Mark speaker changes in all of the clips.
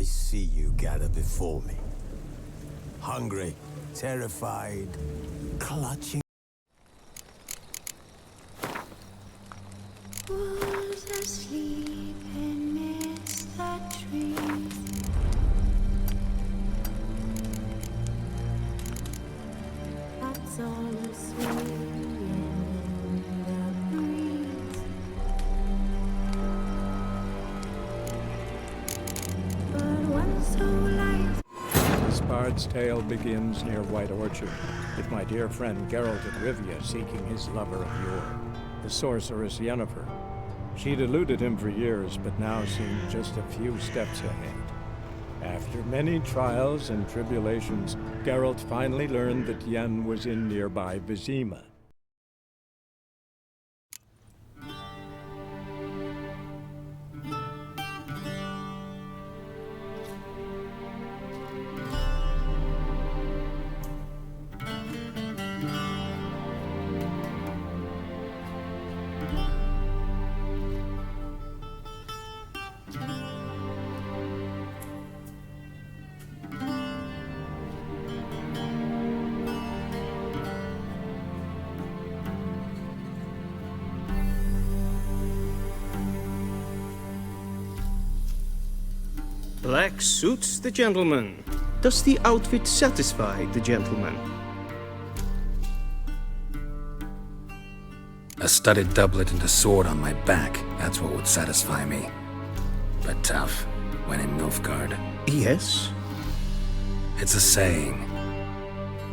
Speaker 1: I see you gather before me. Hungry, terrified, clutching.
Speaker 2: Wolves asleep amidst the trees. Bats all asleep in the breeze. But one so light.
Speaker 3: This bard's tale begins near White Orchard, with my dear friend Geralt of Rivia seeking his lover of yore, the sorceress Yennefer. She'd eluded him for years, but now seemed just a few steps ahead. After many trials and tribulations, Geralt finally learned that Yen was in nearby Vizima.
Speaker 4: Black suits the gentleman. Does the outfit satisfy the gentleman?
Speaker 5: A studded doublet and a sword on my back, that's what would satisfy me. But tough, when in Nilfgaard.
Speaker 4: Yes.
Speaker 5: It's a saying.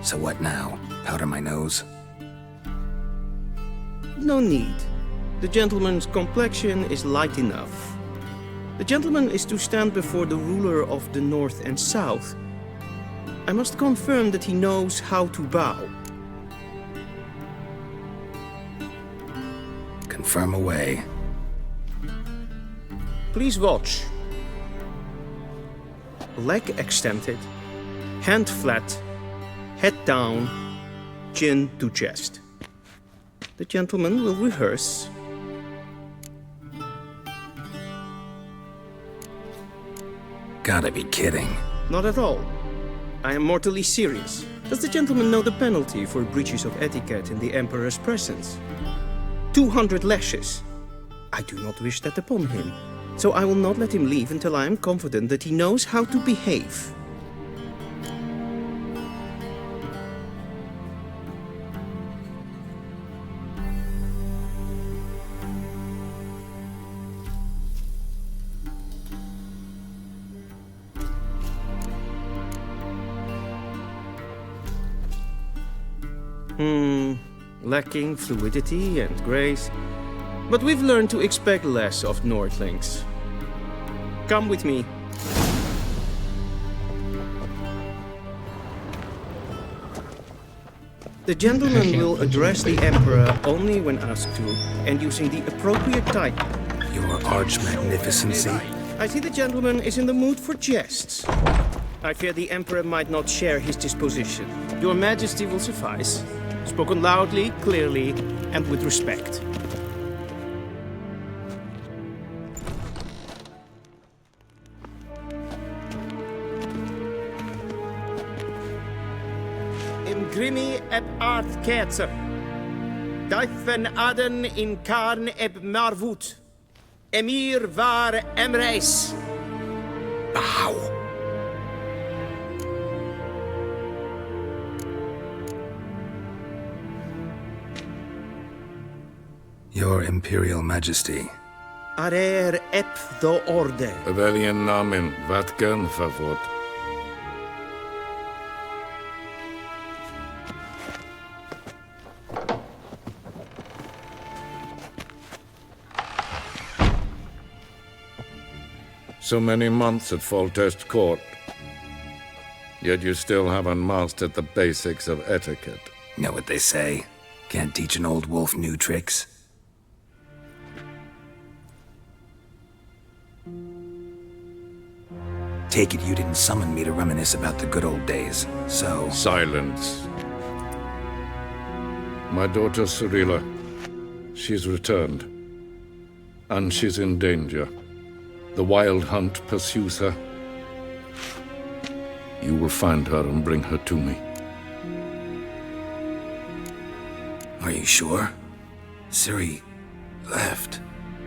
Speaker 5: So what now? Powder my nose?
Speaker 4: No need. The gentleman's complexion is light enough. The gentleman is to stand before the ruler of the North and South. I must confirm that he knows how to bow.
Speaker 5: Confirm away.
Speaker 4: Please watch. Leg extended, hand flat, head down, chin to chest. The gentleman will rehearse.
Speaker 5: Gotta be kidding.
Speaker 4: Not at all. I am mortally serious. Does the gentleman know the penalty for breaches of etiquette in the Emperor's presence? 200 lashes. I do not wish that upon him, so I will not let him leave until I am confident that he knows how to behave. Lacking fluidity and grace, but we've learned to expect less of Nordlings. Come with me. The gentleman will address the Emperor only when asked to, and using the appropriate title.
Speaker 5: Your Arch-Magnificency?
Speaker 4: I see the gentleman is in the mood for jests. I fear the Emperor might not share his disposition. Your Majesty will suffice. Spoken loudly, clearly, and with respect. In grimi eb art kerzer. Duifen aden in karn eb marvoet. Emir var emreis.
Speaker 5: Bow. Your Imperial Majesty.
Speaker 4: Arer ep do orde.
Speaker 6: Weljen namen, wat kan favor? So many months at Foltest Court, yet you still haven't mastered the basics of etiquette.
Speaker 5: Know what they say? Can't teach an old wolf new tricks. Take it you didn't summon me to reminisce about the good old days, so...
Speaker 6: Silence. My daughter Cyrilla, she's returned. And she's in danger. The Wild Hunt pursues her, You will find her and bring her to me.
Speaker 5: Are you sure? Ciri left.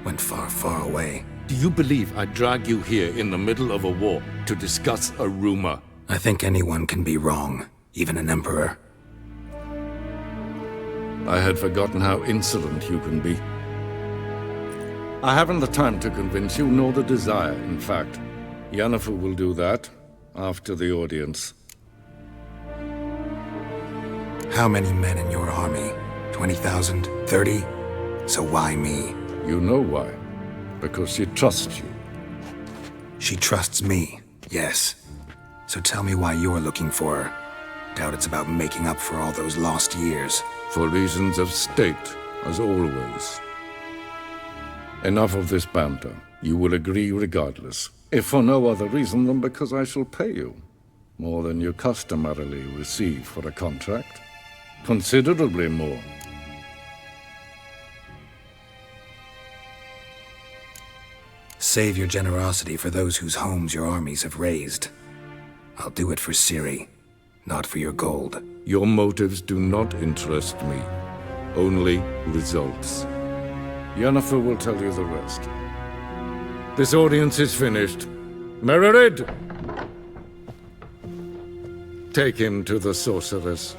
Speaker 5: Went far, far away.
Speaker 6: Do you believe I drag you here in the middle of a war to discuss a rumor?
Speaker 5: I think anyone can be wrong, even an emperor.
Speaker 6: I had forgotten how insolent you can be. I haven't the time to convince you, nor the desire, in fact. Yennefer will do that after the audience.
Speaker 5: How many men in your army? 20,000? 30? So why me?
Speaker 6: You know why. Because she trusts you.
Speaker 5: She trusts me, yes. So tell me why you're looking for her. Doubt it's about making up for all those lost years.
Speaker 6: For reasons of state, as always. Enough of this banter. You will agree regardless. If for no other reason than because I shall pay you. More than you customarily receive for a contract. Considerably more.
Speaker 5: Save your generosity for those whose homes your armies have razed. I'll do it for Ciri, not for your gold.
Speaker 6: Your motives do not interest me. Only results. Yennefer will tell you the rest. This audience is finished. Mererid! Take him to the sorceress.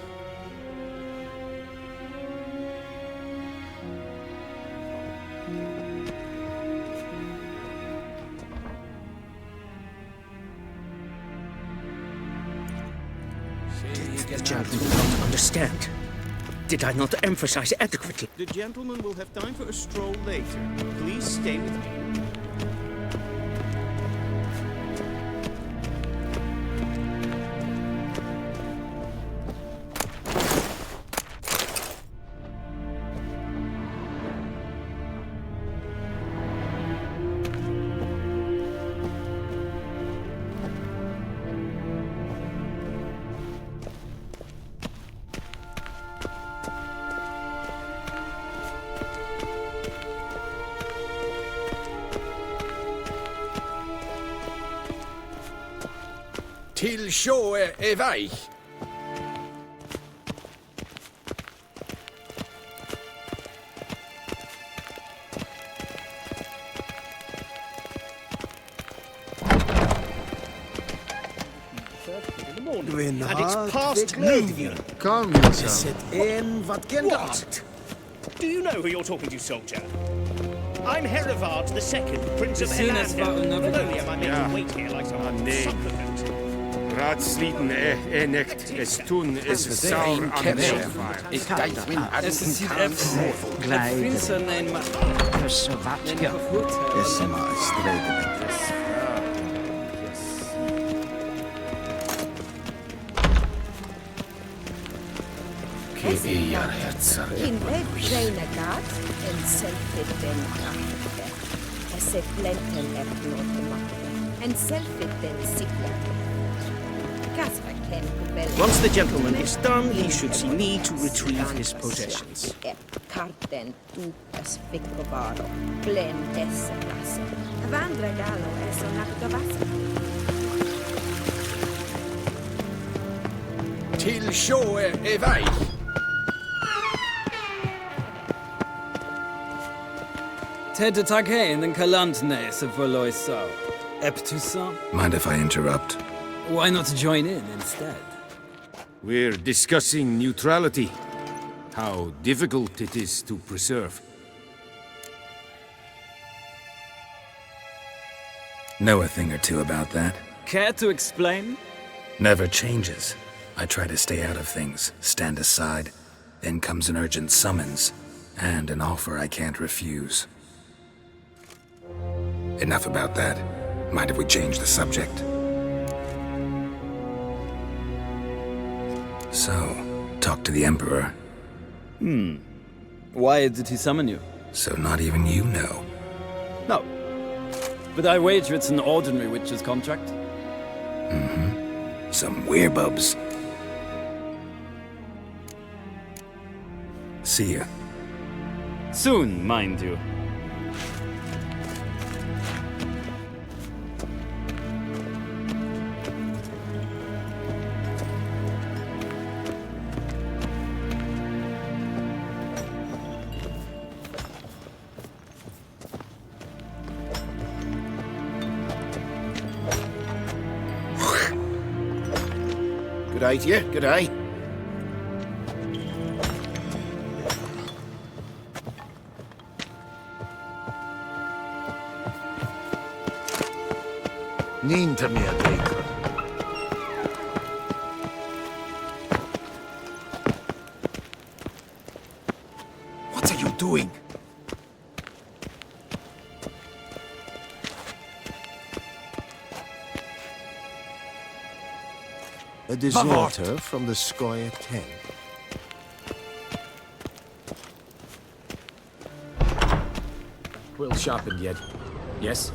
Speaker 4: The gentleman will not understand. Did I not emphasize adequately? The gentleman will have time for a stroll later. Please stay with me.
Speaker 7: Till sjå är väg.
Speaker 4: And it's past noon.
Speaker 7: Calm yourself.
Speaker 4: Set in vad What? Do you know who you're talking to, soldier? I'm Herivard II, Prince of Elander. Not only am I making wait here like some supplement.
Speaker 8: Ratsliten är näkt, es tun es saur an
Speaker 7: Ik kijk min
Speaker 9: Es ist Prinsen ein Versavatja.
Speaker 1: Es ma strädebendes.
Speaker 10: In Reinagat en selfitten ahte. Esse flenten efnote en selfitten sikla.
Speaker 4: Once the gentleman is done, he should see me to retrieve his possessions.
Speaker 10: Karten tukas fikovaro, blen esse klasse. Vandra galo eso naktovasa.
Speaker 7: Till sjå är väg.
Speaker 9: Ted tag hein den kalantnäse för Loisa. Eptusa.
Speaker 5: Mind if I interrupt?
Speaker 9: Why not join in instead?
Speaker 8: We're discussing neutrality. How difficult it is to preserve.
Speaker 5: Know a thing or two about that?
Speaker 9: Care to explain?
Speaker 5: Never changes. I try to stay out of things, stand aside. Then comes an urgent summons, and an offer I can't refuse. Enough about that. Mind if we change the subject? So, talk to the Emperor.
Speaker 9: Why did he summon you?
Speaker 5: So not even you know.
Speaker 9: No. But I wager it's an ordinary witch's contract.
Speaker 5: Some werebubs. See ya.
Speaker 9: Soon, mind you.
Speaker 7: say to you. Good day.
Speaker 1: Niente mia dentro.
Speaker 7: What are you doing?
Speaker 1: A deserter from the Scoia 10.
Speaker 11: Quill sharpened yet? Yes?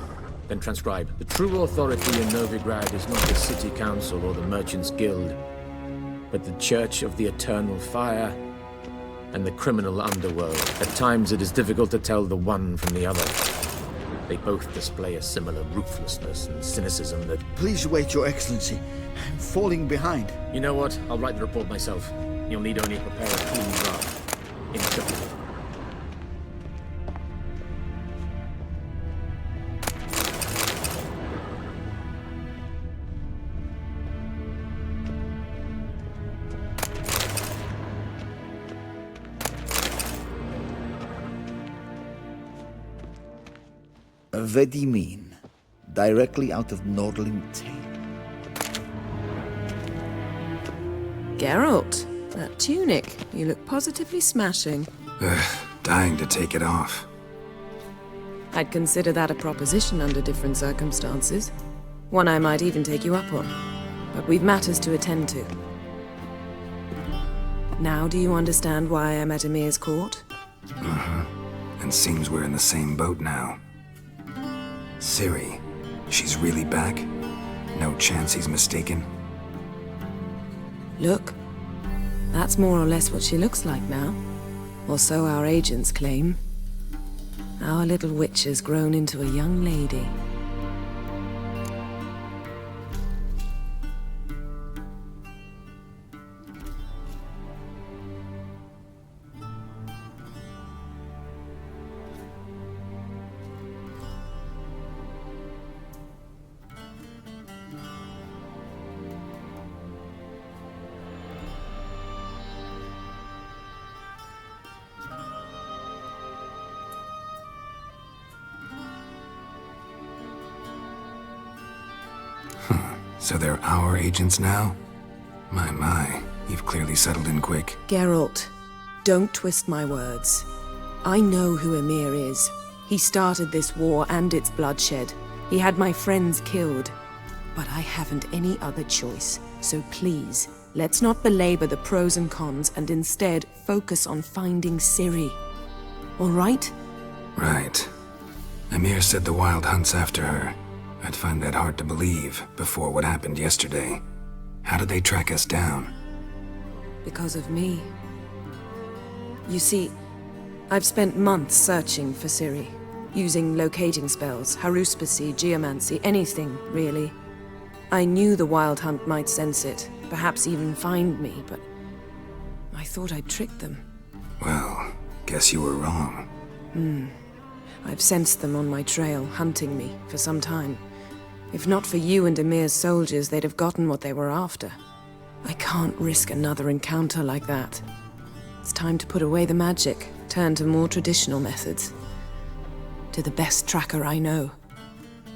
Speaker 11: Then transcribe. The true authority in Novigrad is not the city council or the merchants' guild, but the Church of the Eternal Fire and the criminal underworld. At times it is difficult to tell the one from the other. They both display a similar ruthlessness and cynicism that...
Speaker 1: Please wait, Your Excellency. I'm falling behind.
Speaker 11: You know what? I'll write the report myself. You'll need only prepare a clean draft. Instantly.
Speaker 1: Vedimin, directly out of Nordling Tale.
Speaker 12: Geralt, that tunic. You look positively smashing.
Speaker 5: Dying to take it off.
Speaker 12: I'd consider that a proposition under different circumstances. One I might even take you up on. But we've matters to attend to. Now do you understand why I'm at Emir's court?
Speaker 5: And seems we're in the same boat now. Ciri, she's really back? No chance he's mistaken?
Speaker 12: Look, that's more or less what she looks like now. Or so our agents claim. Our little witch has grown into a young lady.
Speaker 5: So they're our agents now? My, you've clearly settled in quick.
Speaker 12: Geralt, don't twist my words. I know who Emir is. He started this war and its bloodshed. He had my friends killed. But I haven't any other choice. So please, let's not belabor the pros and cons and instead focus on finding Ciri. All right?
Speaker 5: Right. Emir said the Wild Hunt's after her. I'd find that hard to believe before what happened yesterday. How did they track us down?
Speaker 12: Because of me. You see, I've spent months searching for Ciri, using locating spells, haruspicy, geomancy, anything, really. I knew the Wild Hunt might sense it, perhaps even find me, but I thought I'd tricked them.
Speaker 5: Well, guess you were wrong.
Speaker 12: I've sensed them on my trail, hunting me, for some time. If not for you and Emir's soldiers, they'd have gotten what they were after. I can't risk another encounter like that. It's time to put away the magic, turn to more traditional methods. To the best tracker I know.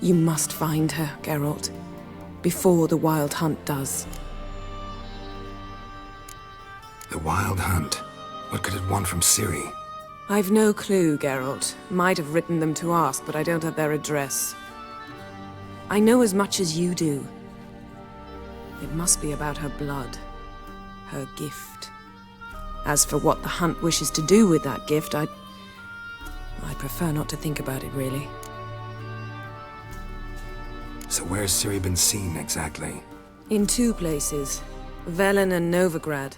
Speaker 12: You must find her, Geralt. Before the Wild Hunt does.
Speaker 5: The Wild Hunt? What could it want from Ciri?
Speaker 12: I've no clue, Geralt. Might have written them to ask, but I don't have their address. I know as much as you do. It must be about her blood. Her gift. As for what the Hunt wishes to do with that gift, I prefer not to think about it, really.
Speaker 5: So where's Ciri been seen, exactly?
Speaker 12: In two places. Velen and Novigrad.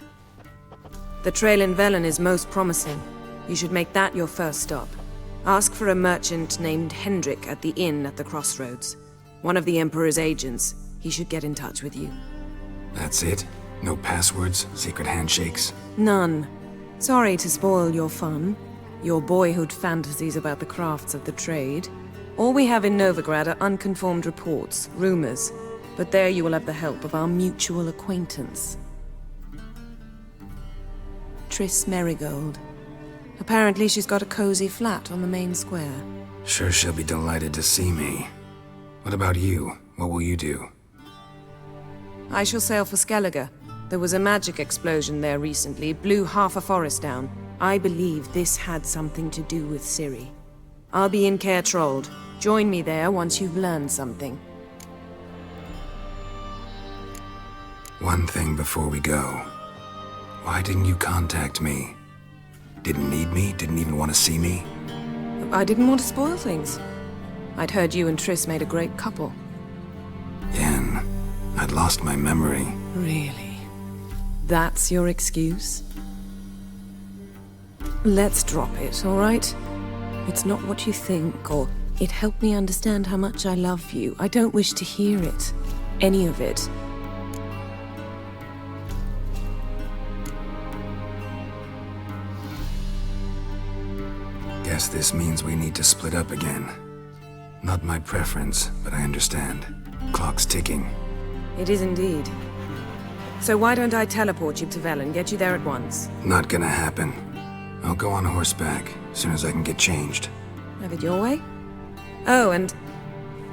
Speaker 12: The trail in Velen is most promising. You should make that your first stop. Ask for a merchant named Hendrik at the inn at the crossroads. One of the Emperor's agents. He should get in touch with you.
Speaker 5: That's it? No passwords, secret handshakes?
Speaker 12: None. Sorry to spoil your fun. Your boyhood fantasies about the crafts of the trade. All we have in Novigrad are unconfirmed reports, rumors. But there you will have the help of our mutual acquaintance. Triss Merigold. Apparently she's got a cozy flat on the main square.
Speaker 5: Sure she'll be delighted to see me. What about you? What will you do?
Speaker 12: I shall sail for Skellige. There was a magic explosion there recently, blew half a forest down. I believe this had something to do with Ciri. I'll be in Caer Trold. Join me there once you've learned something.
Speaker 5: One thing before we go. Why didn't you contact me? Didn't need me? Didn't even want to see me?
Speaker 12: I didn't want to spoil things. I'd heard you and Triss made a great couple.
Speaker 5: Yen, I'd lost my memory.
Speaker 12: Really? That's your excuse? Let's drop it, all right? It's not what you think, or it helped me understand how much I love you. I don't wish to hear it. Any of it.
Speaker 5: Guess this means we need to split up again. Not my preference, but I understand. Clock's ticking.
Speaker 12: It is indeed. So why don't I teleport you to Vel and get you there at once?
Speaker 5: Not gonna happen. I'll go on horseback, as soon as I can get changed.
Speaker 12: Have it your way? Oh, and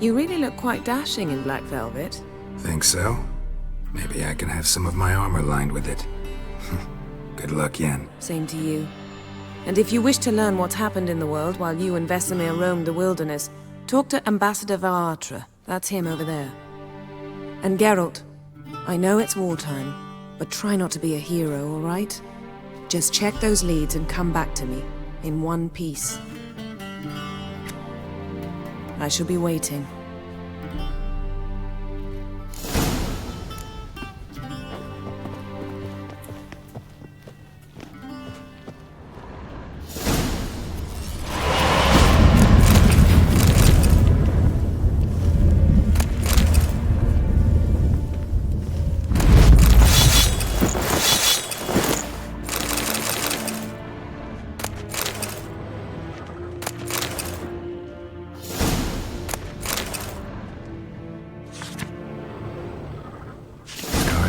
Speaker 12: you really look quite dashing in black velvet.
Speaker 5: Think so? Maybe I can have some of my armor lined with it. Good luck, Yen.
Speaker 12: Same to you. And if you wish to learn what's happened in the world while you and Vesemir roamed the wilderness, talk to Ambassador Varatra. That's him over there. And Geralt, I know it's wartime, but try not to be a hero, all right? Just check those leads and come back to me, in one piece. I shall be waiting.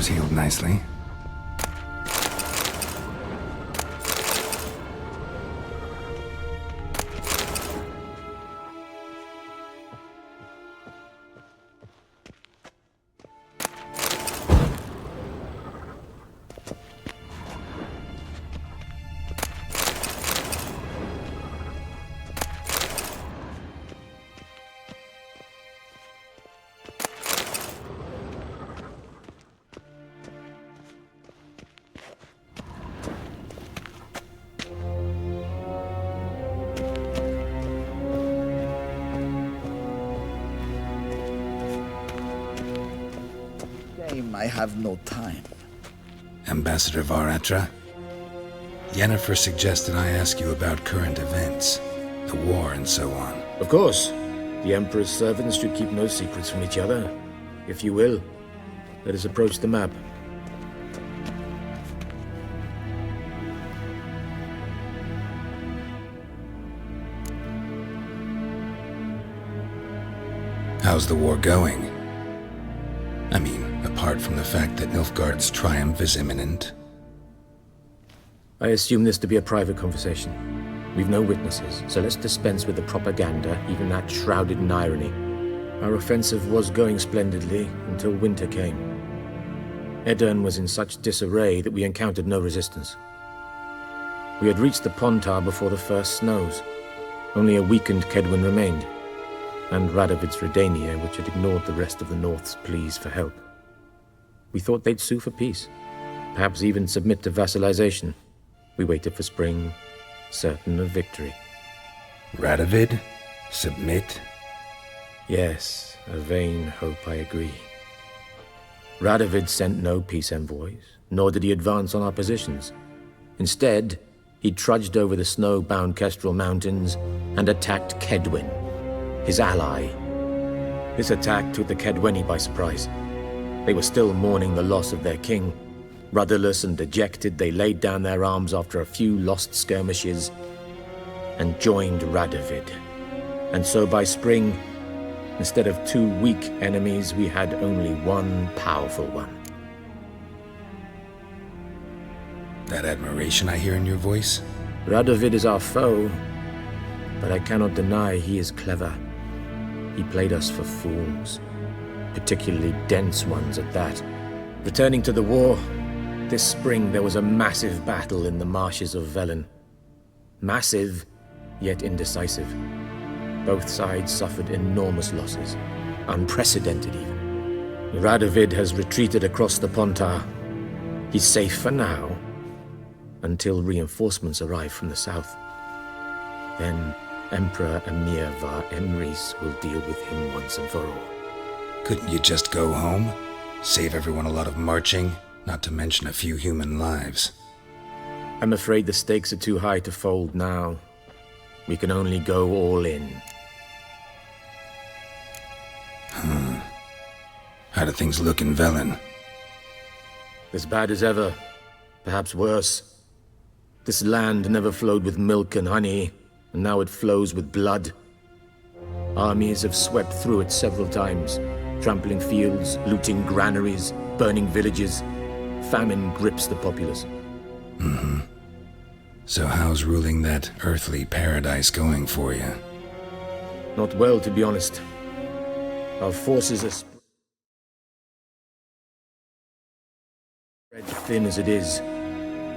Speaker 5: Healed nicely.
Speaker 1: I have no time.
Speaker 5: Ambassador Varatra? Yennefer suggested I ask you about current events, the war and so on.
Speaker 11: Of course. The Emperor's servants should keep no secrets from each other. If you will, let us approach the map.
Speaker 5: How's the war going? I mean, apart from the fact that Nilfgaard's triumph is imminent.
Speaker 11: I assume this to be a private conversation. We've no witnesses, so let's dispense with the propaganda, even that shrouded in irony. Our offensive was going splendidly until winter came. Edirn was in such disarray that we encountered no resistance. We had reached the Pontar before the first snows. Only a weakened Kedwin remained, and Radovid's Redania, which had ignored the rest of the North's pleas for help. We thought they'd sue for peace, perhaps even submit to vassalization. We waited for spring, certain of victory.
Speaker 5: Radovid? Submit?
Speaker 11: Yes, a vain hope, I agree. Radovid sent no peace envoys, nor did he advance on our positions. Instead, he trudged over the snow-bound Kestrel Mountains and attacked Kedwin, his ally. This attack took the Kedweni by surprise. They were still mourning the loss of their king. Rudderless and dejected, they laid down their arms after a few lost skirmishes and joined Radovid. And so by spring, instead of two weak enemies, we had only one powerful one.
Speaker 5: That admiration I hear in your voice?
Speaker 11: Radovid is our foe, but I cannot deny he is clever. He played us for fools, particularly dense ones at that. Returning to the war, this spring there was a massive battle in the marshes of Velen. Massive, yet indecisive. Both sides suffered enormous losses, unprecedented even. Radovid has retreated across the Pontar. He's safe for now, until reinforcements arrive from the south. Then Emperor Emir var Emrys will deal with him once and for all.
Speaker 5: Couldn't you just go home? Save everyone a lot of marching, not to mention a few human lives.
Speaker 11: I'm afraid the stakes are too high to fold now. We can only go all in.
Speaker 5: How do things look in Velen?
Speaker 11: As bad as ever, perhaps worse. This land never flowed with milk and honey, and now it flows with blood. Armies have swept through it several times, trampling fields, looting granaries, burning villages. Famine grips the populace.
Speaker 5: So how's ruling that earthly paradise going for you?
Speaker 11: Not well, to be honest. Our forces are spread thin as it is,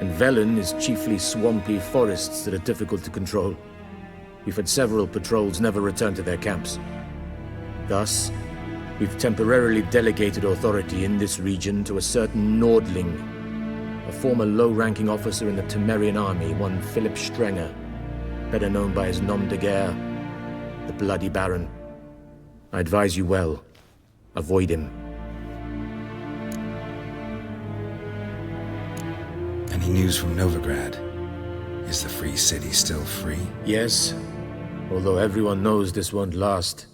Speaker 11: and Velen is chiefly swampy forests that are difficult to control. We've had several patrols never return to their camps. Thus, we've temporarily delegated authority in this region to a certain Nordling, a former low-ranking officer in the Temerian army, one Philip Strenger, better known by his nom de guerre, the Bloody Baron. I advise you well. Avoid him.
Speaker 5: Any news from Novigrad? Is the free city still free?
Speaker 11: Yes, although everyone knows this won't last.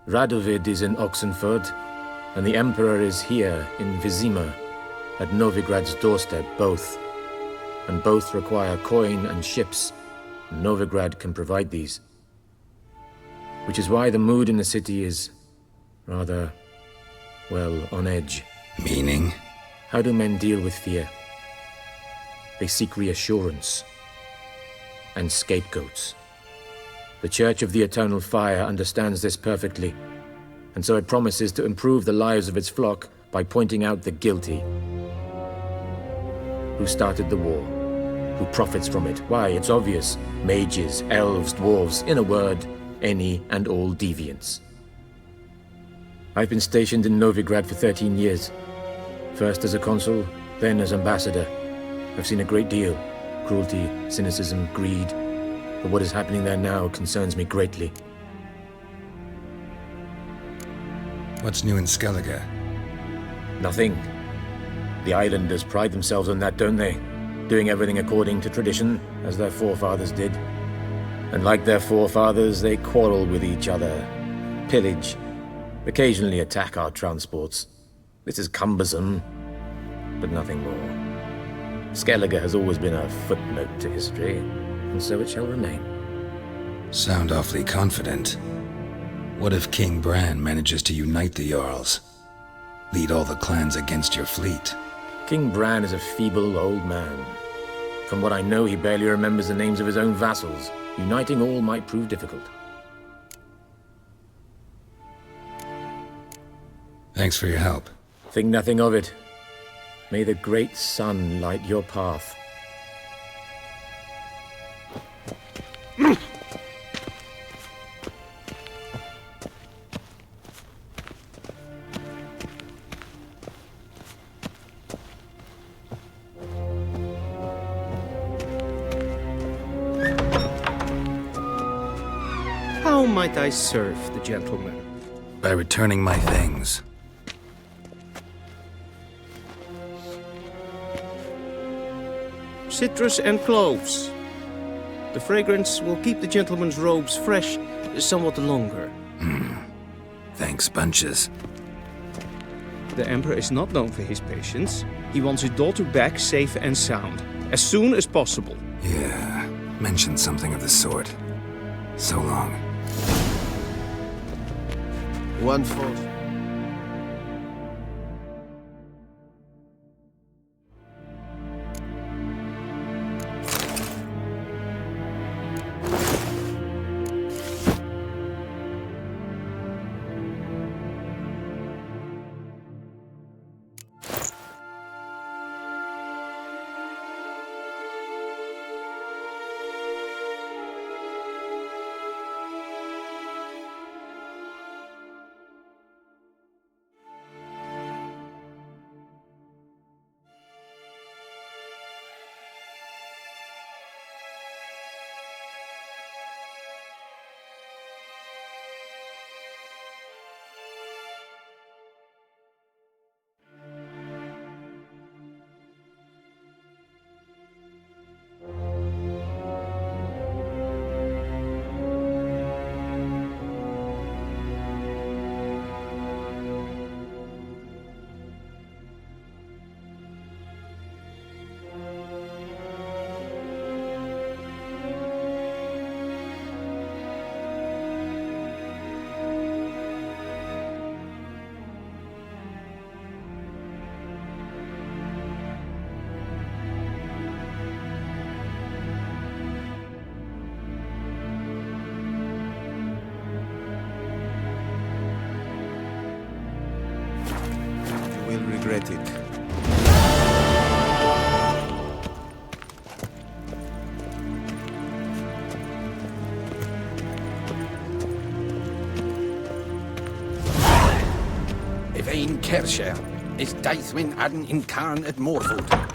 Speaker 11: Radovid is in Oxenford, and the Emperor is here in Vizima, at Novigrad's doorstep, both. And both require coin and ships. Novigrad can provide these. Which is why the mood in the city is rather, well, on edge.
Speaker 5: Meaning?
Speaker 11: How do men deal with fear? They seek reassurance and scapegoats. The Church of the Eternal Fire understands this perfectly, and so it promises to improve the lives of its flock by pointing out the guilty. Who started the war? Who profits from it? Why, it's obvious. Mages, elves, dwarves, in a word, any and all deviants. I've been stationed in Novigrad for 13 years. First as a consul, then as ambassador. I've seen a great deal. Cruelty, cynicism, greed. But what is happening there now concerns me greatly.
Speaker 5: What's new in Skellige?
Speaker 11: Nothing. The islanders pride themselves on that, don't they? Doing everything according to tradition, as their forefathers did. And like their forefathers, they quarrel with each other, pillage, occasionally attack our transports. This is cumbersome, but nothing more. Skellige has always been a footnote to history, and so it shall remain.
Speaker 5: Sound awfully confident. What if King Bran manages to unite the Jarls? Lead all the clans against your fleet?
Speaker 11: King Bran is a feeble old man. From what I know, he barely remembers the names of his own vassals. Uniting all might prove difficult.
Speaker 5: Thanks for your help.
Speaker 11: Think nothing of it. May the great sun light your path.
Speaker 4: How might I serve the gentleman?
Speaker 5: By returning my things.
Speaker 4: Citrus and cloves. The fragrance will keep the gentleman's robes fresh somewhat longer.
Speaker 5: Thanks, bunches.
Speaker 4: The Emperor is not known for his patience. He wants his daughter back safe and sound, as soon as possible.
Speaker 5: Yeah, mentioned something of the sort. So long.
Speaker 7: One fourth. it.
Speaker 13: Evain Kersher is Daithwin Adden in Karn at Morfoot.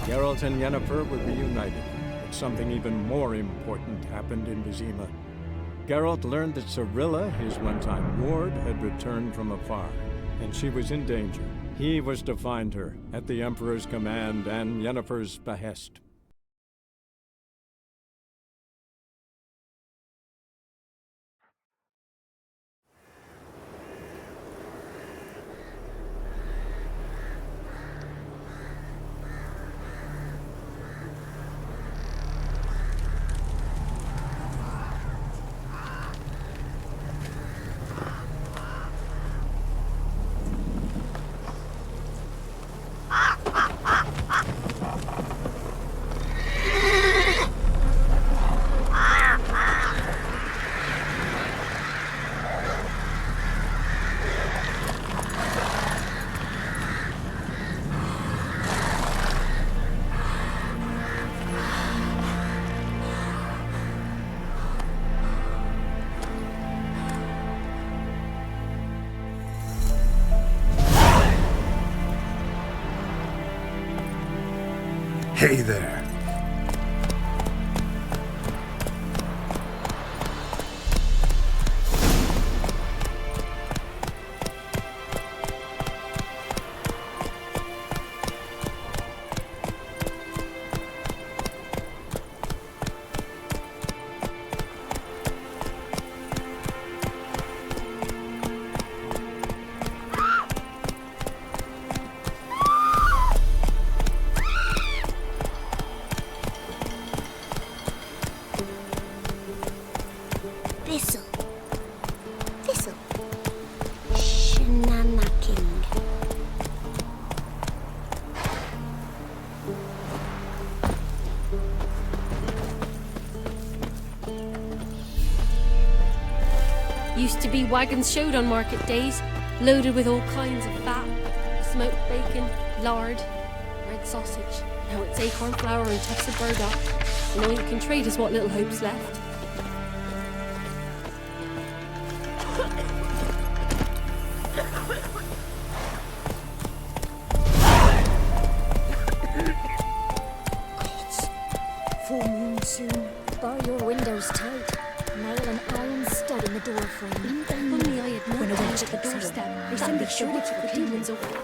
Speaker 3: Geralt and Yennefer were reunited, but something even more important happened in Vizima. Geralt learned that Cirilla, his one-time ward, had returned from afar, and she was in danger. He was to find her, at the Emperor's command and Yennefer's behest.
Speaker 5: Hey there.
Speaker 2: Thistle. Shenanaking.
Speaker 14: Used to be wagons showed on market days, loaded with all kinds of fat, smoked bacon, lard, red sausage. Now it's acorn flour and tufts of burdock, and all you can trade is what little hope's left.
Speaker 2: Full moon soon. Bar your windows tight. Nail an iron stud in the door frame.
Speaker 14: Only I had no
Speaker 2: When a
Speaker 14: time
Speaker 2: witch
Speaker 14: at the
Speaker 2: gets
Speaker 14: doorstep.
Speaker 2: alone,
Speaker 14: They send
Speaker 2: be
Speaker 14: the
Speaker 2: sure
Speaker 14: sure
Speaker 2: to
Speaker 14: to
Speaker 2: keep
Speaker 14: the
Speaker 2: the
Speaker 14: demons
Speaker 2: demons
Speaker 14: away.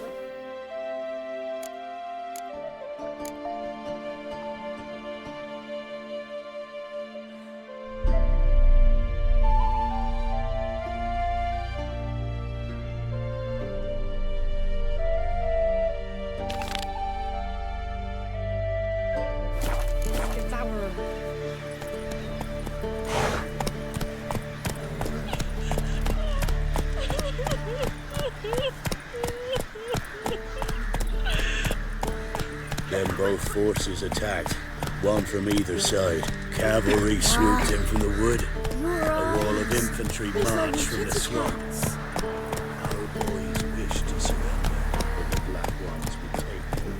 Speaker 14: Devourer.
Speaker 15: Then both forces attacked, one from either side. Cavalry swooped in from the wood. A wall of infantry marched from the swamp. Our boys wished to surrender, but the black ones would take their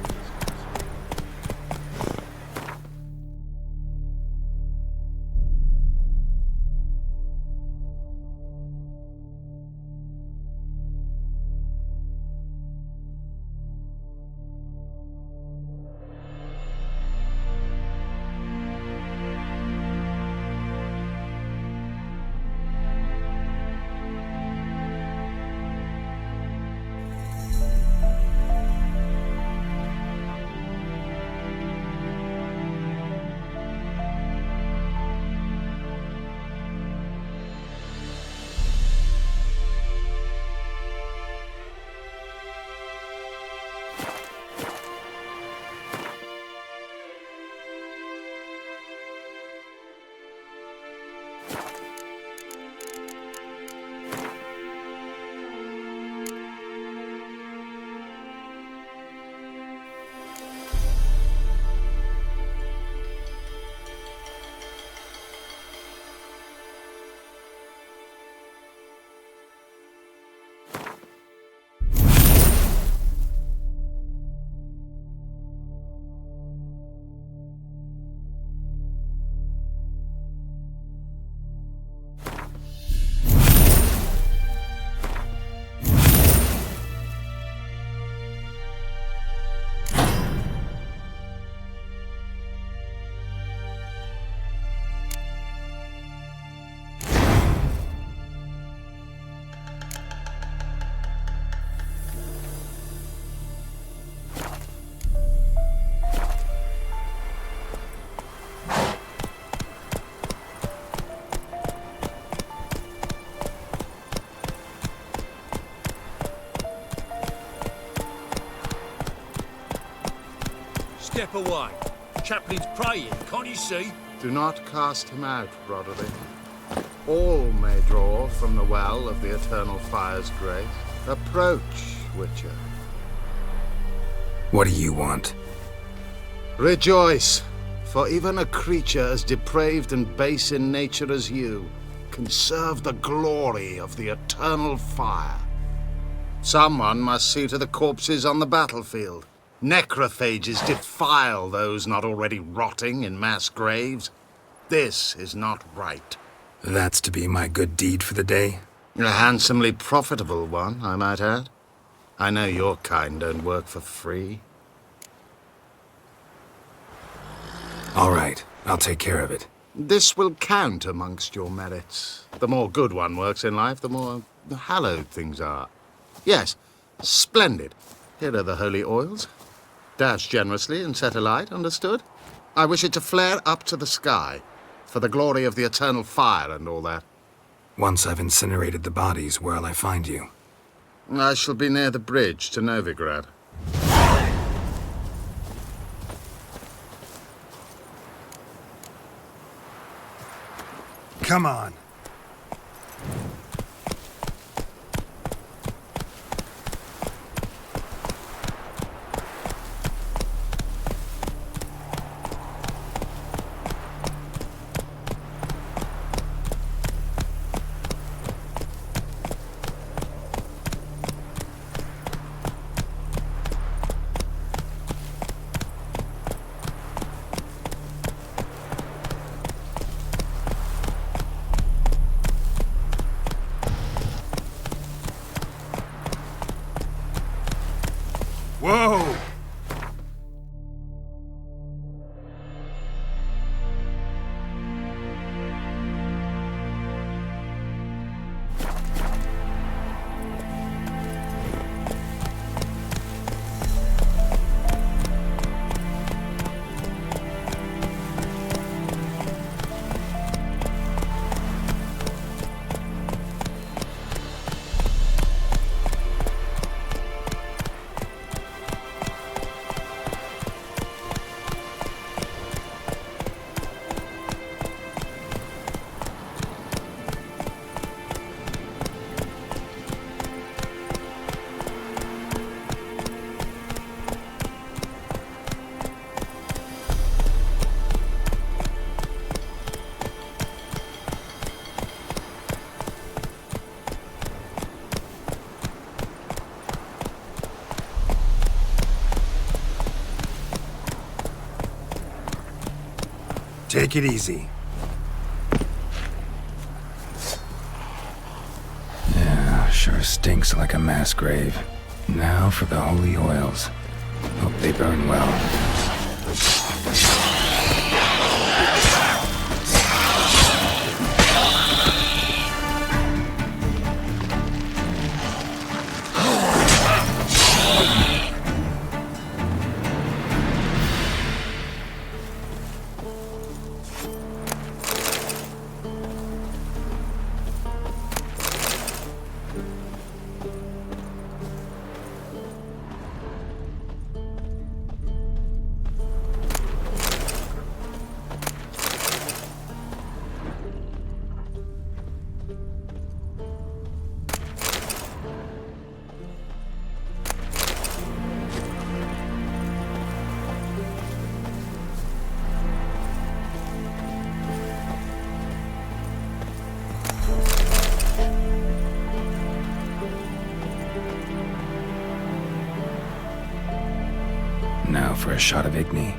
Speaker 7: step away. Chaplain's praying, can't you see?
Speaker 16: Do not cast him out, Roderick. All may draw from the well of the eternal fire's grace. Approach, Witcher.
Speaker 5: What do you want?
Speaker 16: Rejoice, for even a creature as depraved and base in nature as you can serve the glory of the eternal fire. Someone must see to the corpses on the battlefield. Necrophages defile those not already rotting in mass graves. This is not right.
Speaker 5: That's to be my good deed for the day?
Speaker 16: A handsomely profitable one, I might add. I know your kind don't work for free.
Speaker 5: All right, I'll take care of it.
Speaker 16: This will count amongst your merits. The more good one works in life, the more hallowed things are. Yes, splendid. Here are the holy oils. Dash generously and set alight, understood? I wish it to flare up to the sky, for the glory of the eternal fire and all that.
Speaker 5: Once I've incinerated the bodies, where'll I find you?
Speaker 16: I shall be near the bridge to Novigrad.
Speaker 17: Come on. Whoa! Take it easy.
Speaker 5: Yeah, sure stinks like a mass grave. Now for the holy oils. Hope they burn well. Now for a shot of Igni.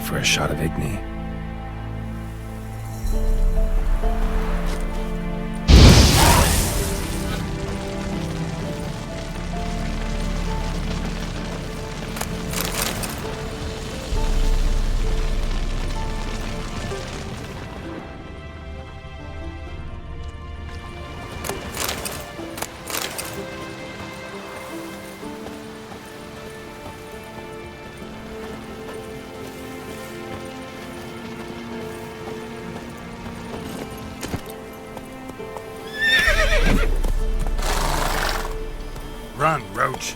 Speaker 5: for a shot of Igni.
Speaker 17: Run, Roach.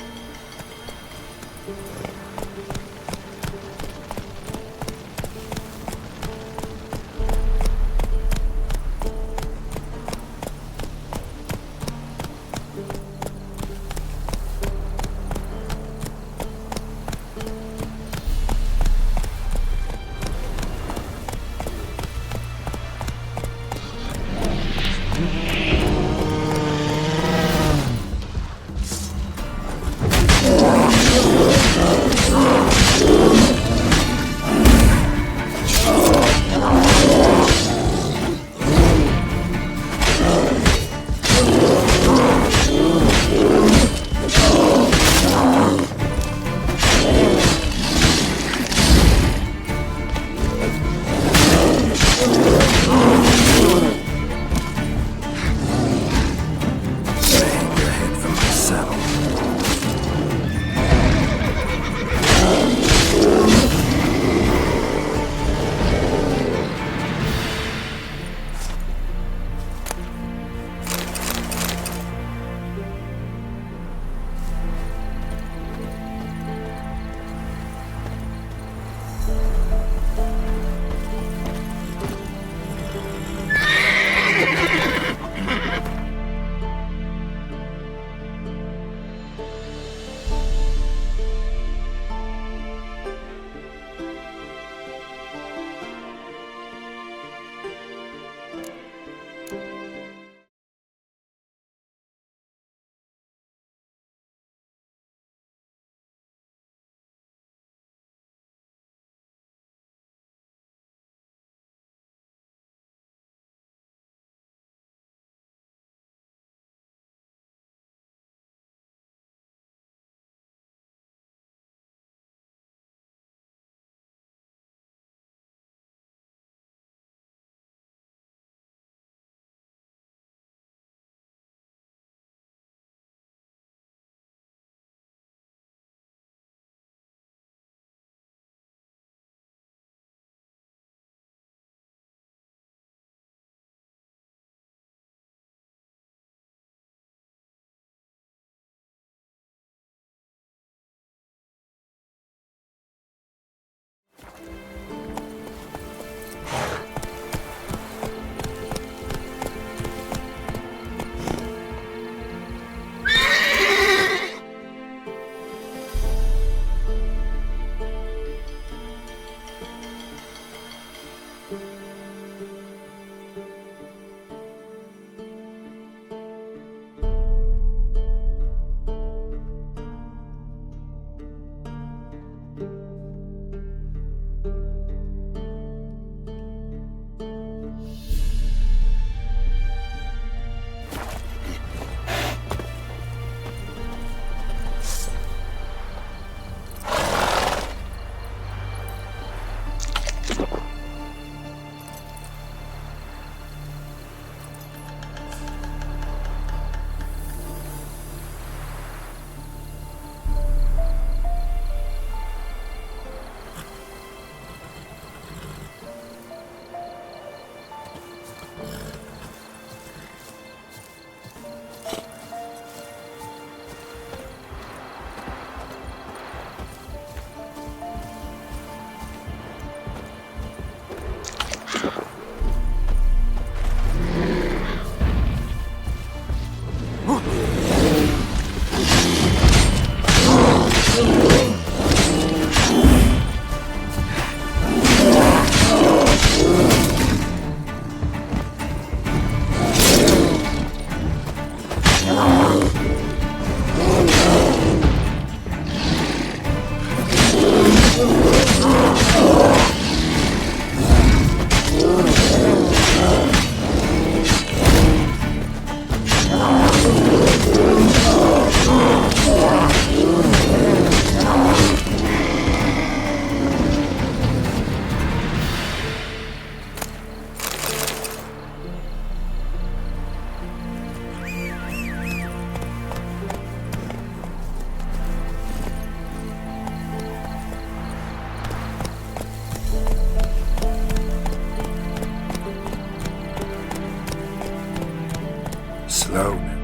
Speaker 17: Slow now.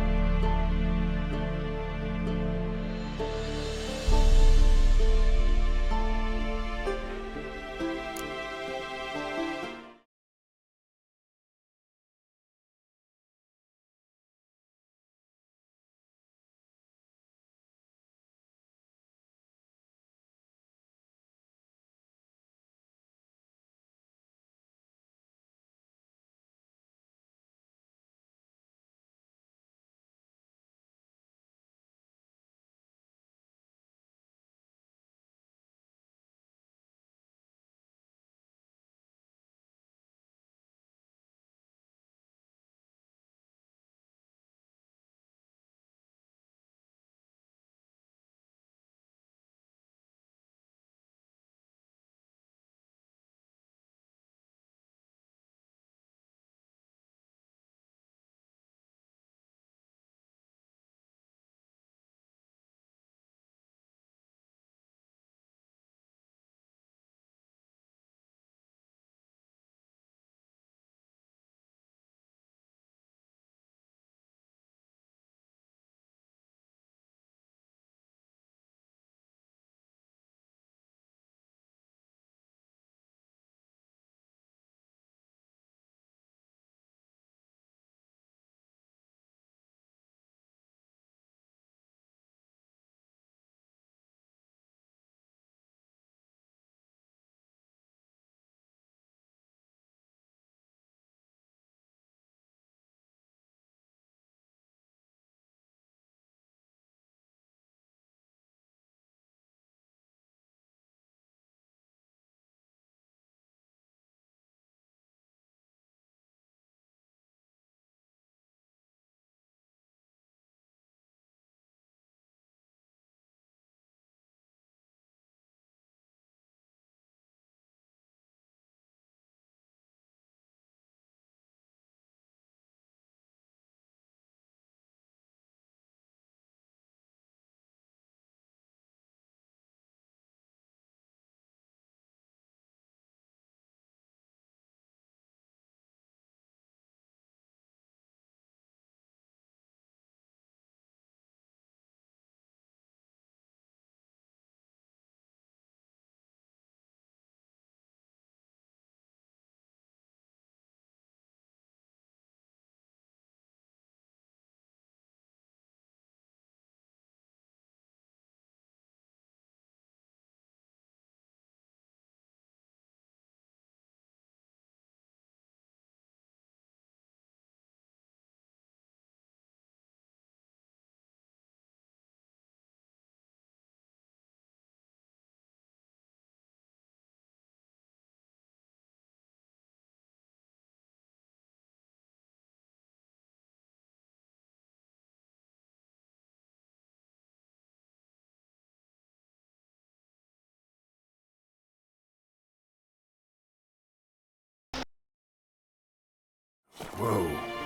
Speaker 17: Whoa.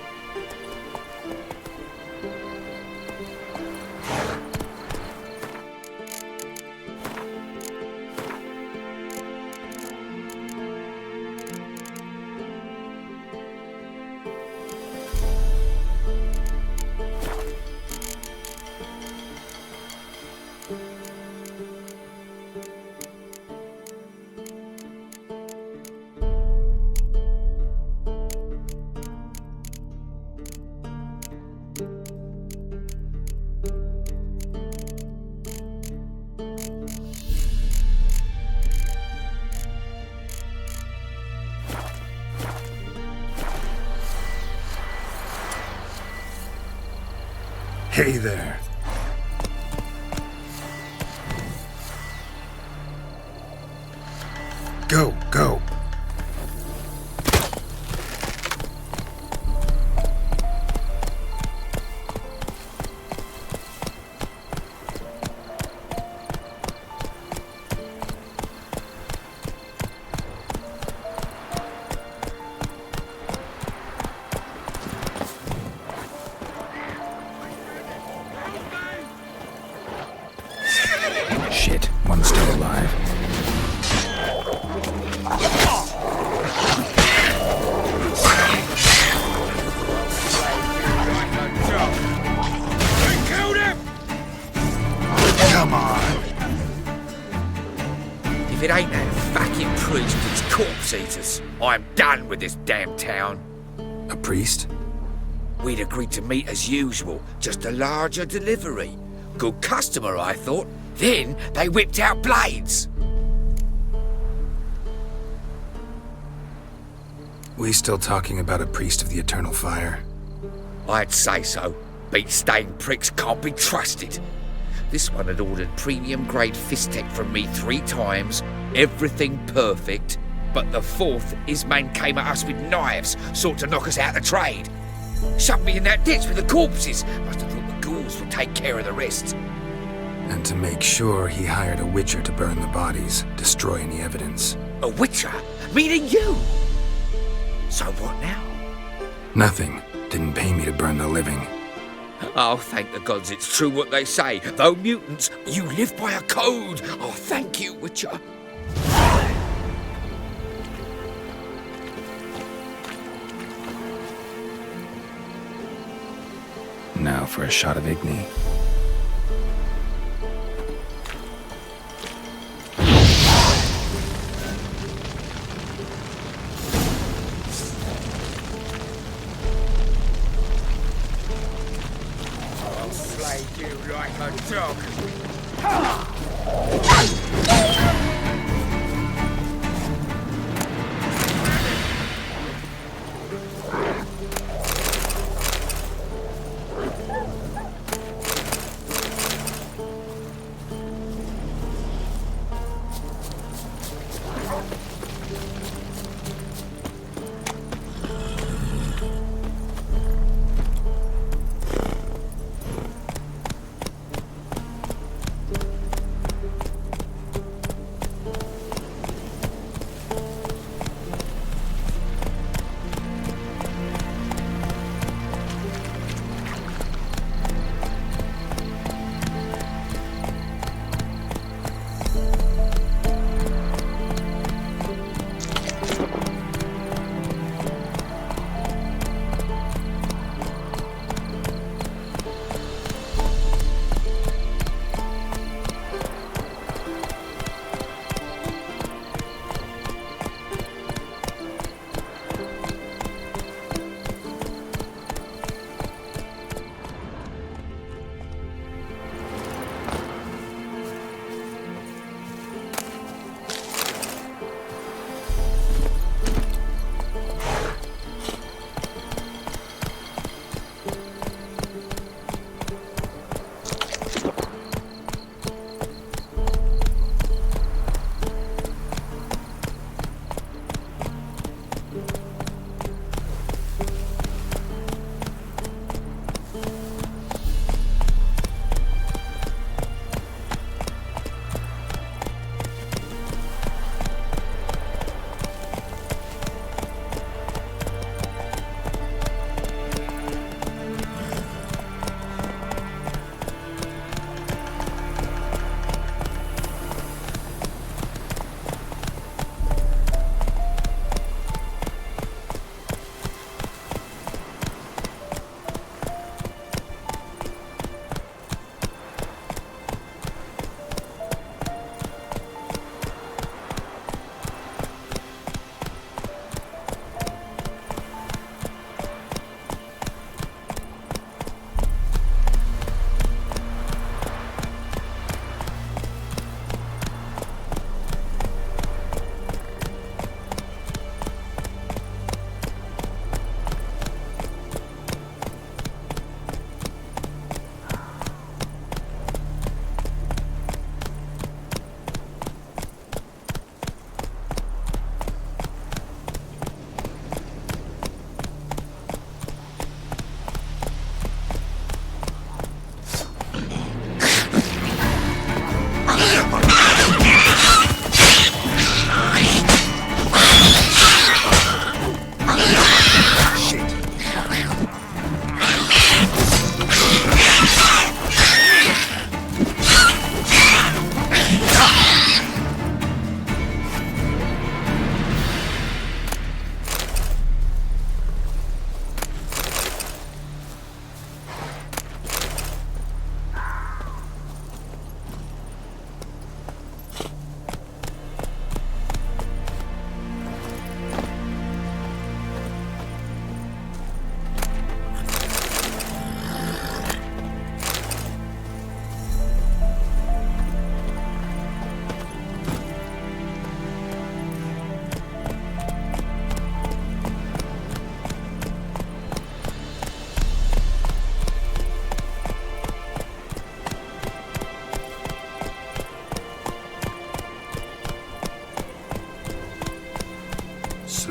Speaker 17: Hey there. Go, go.
Speaker 13: If it ain't that fucking priest, it's corpse eaters. I'm done with this damn town.
Speaker 5: A priest?
Speaker 13: We'd agreed to meet as usual, just a larger delivery. Good customer, I thought. Then they whipped out blades.
Speaker 5: We still talking about a priest of the eternal fire?
Speaker 13: I'd say so. Beat-stained pricks can't be trusted. This one had ordered premium-grade fist tech from me 3 times, everything perfect. But the 4th, his man came at us with knives, sought to knock us out of the trade. Shoved me in that ditch with the corpses. Must have thought the ghouls would take care of the rest.
Speaker 5: And to make sure, he hired a witcher to burn the bodies, destroy any evidence.
Speaker 13: A witcher? Meaning you? So what now?
Speaker 5: Nothing. Didn't pay me to burn the living.
Speaker 13: Oh, thank the gods it's true what they say. Though mutants, you live by a code. Oh, thank you, Witcher.
Speaker 5: Now for a shot of Igni.
Speaker 13: I'll slay you like a dog.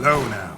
Speaker 17: Slow now.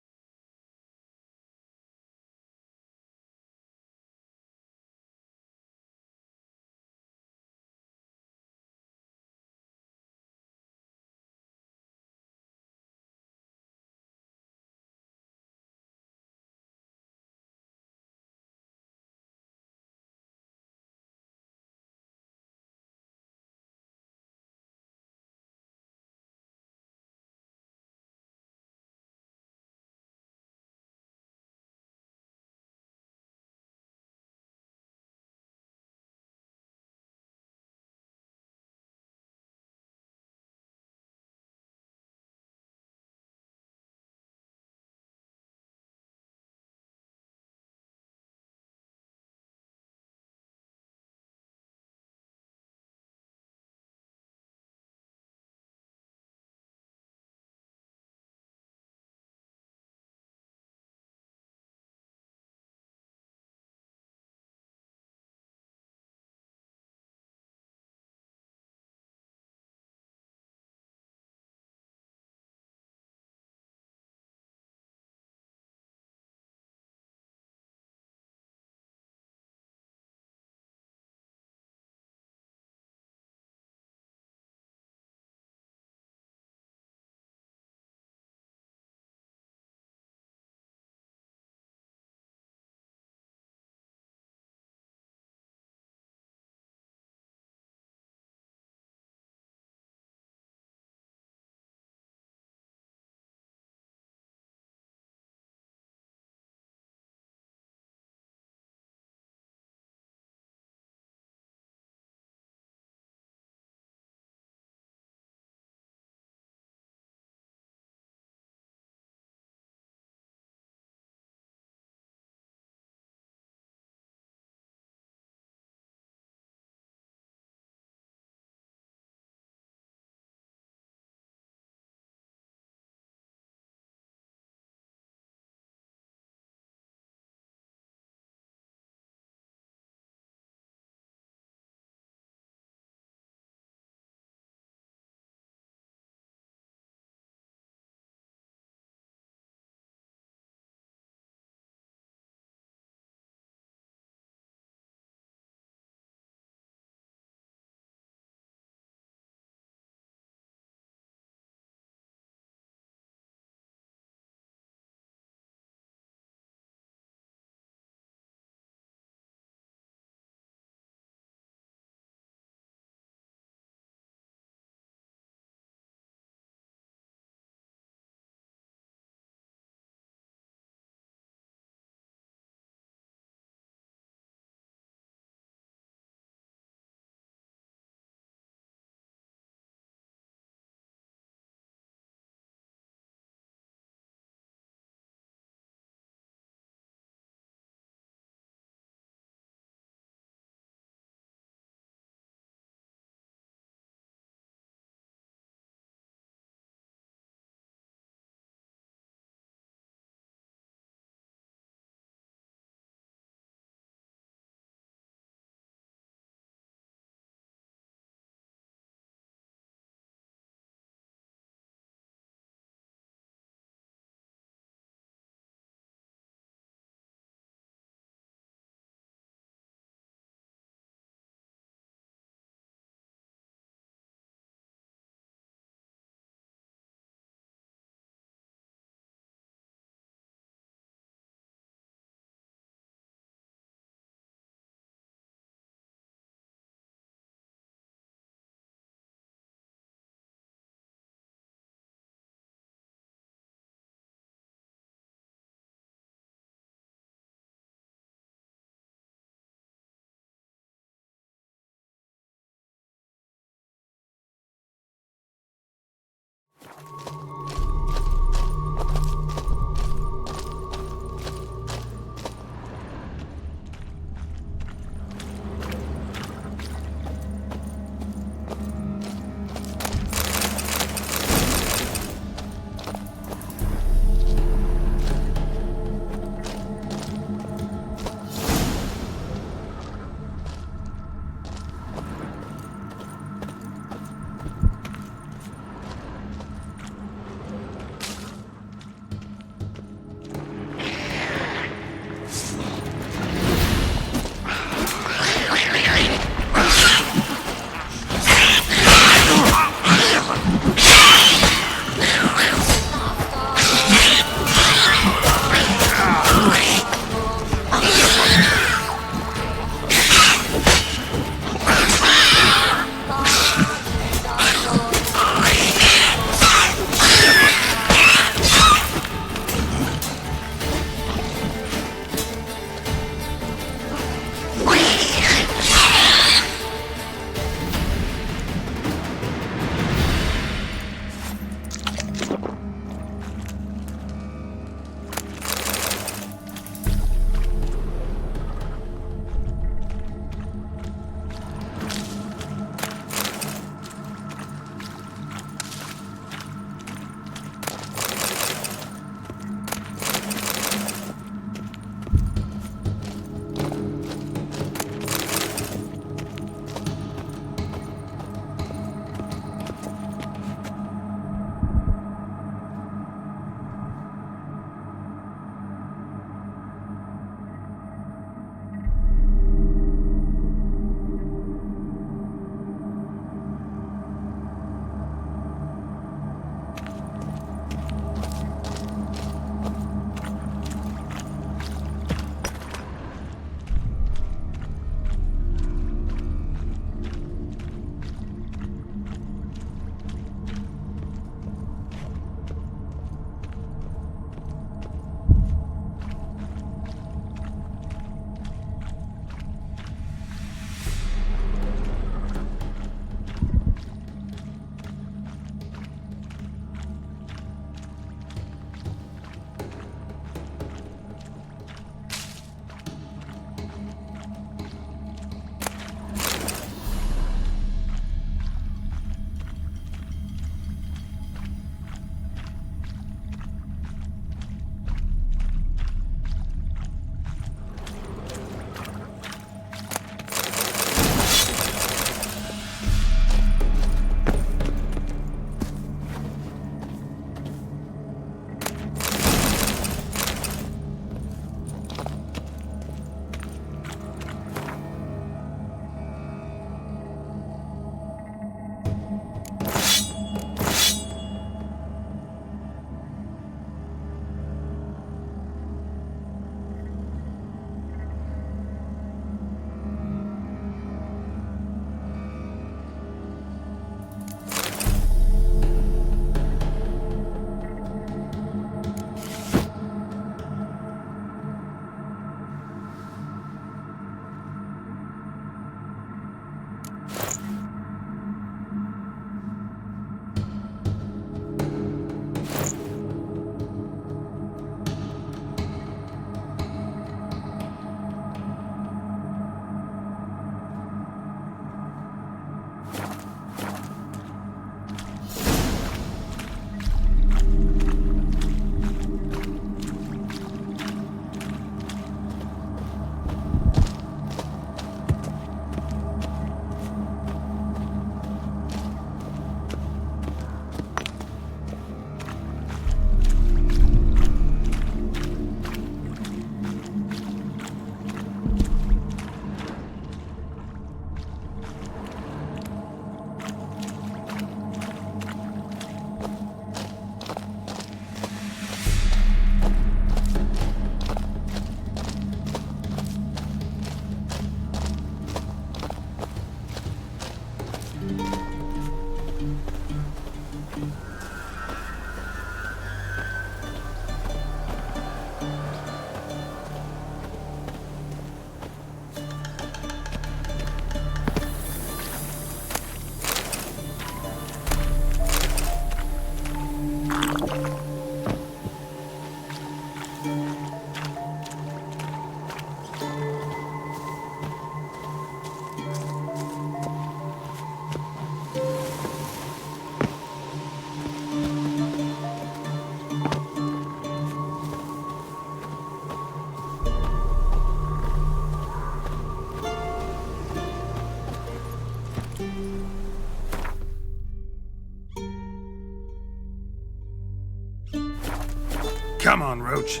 Speaker 17: Come on, Roach.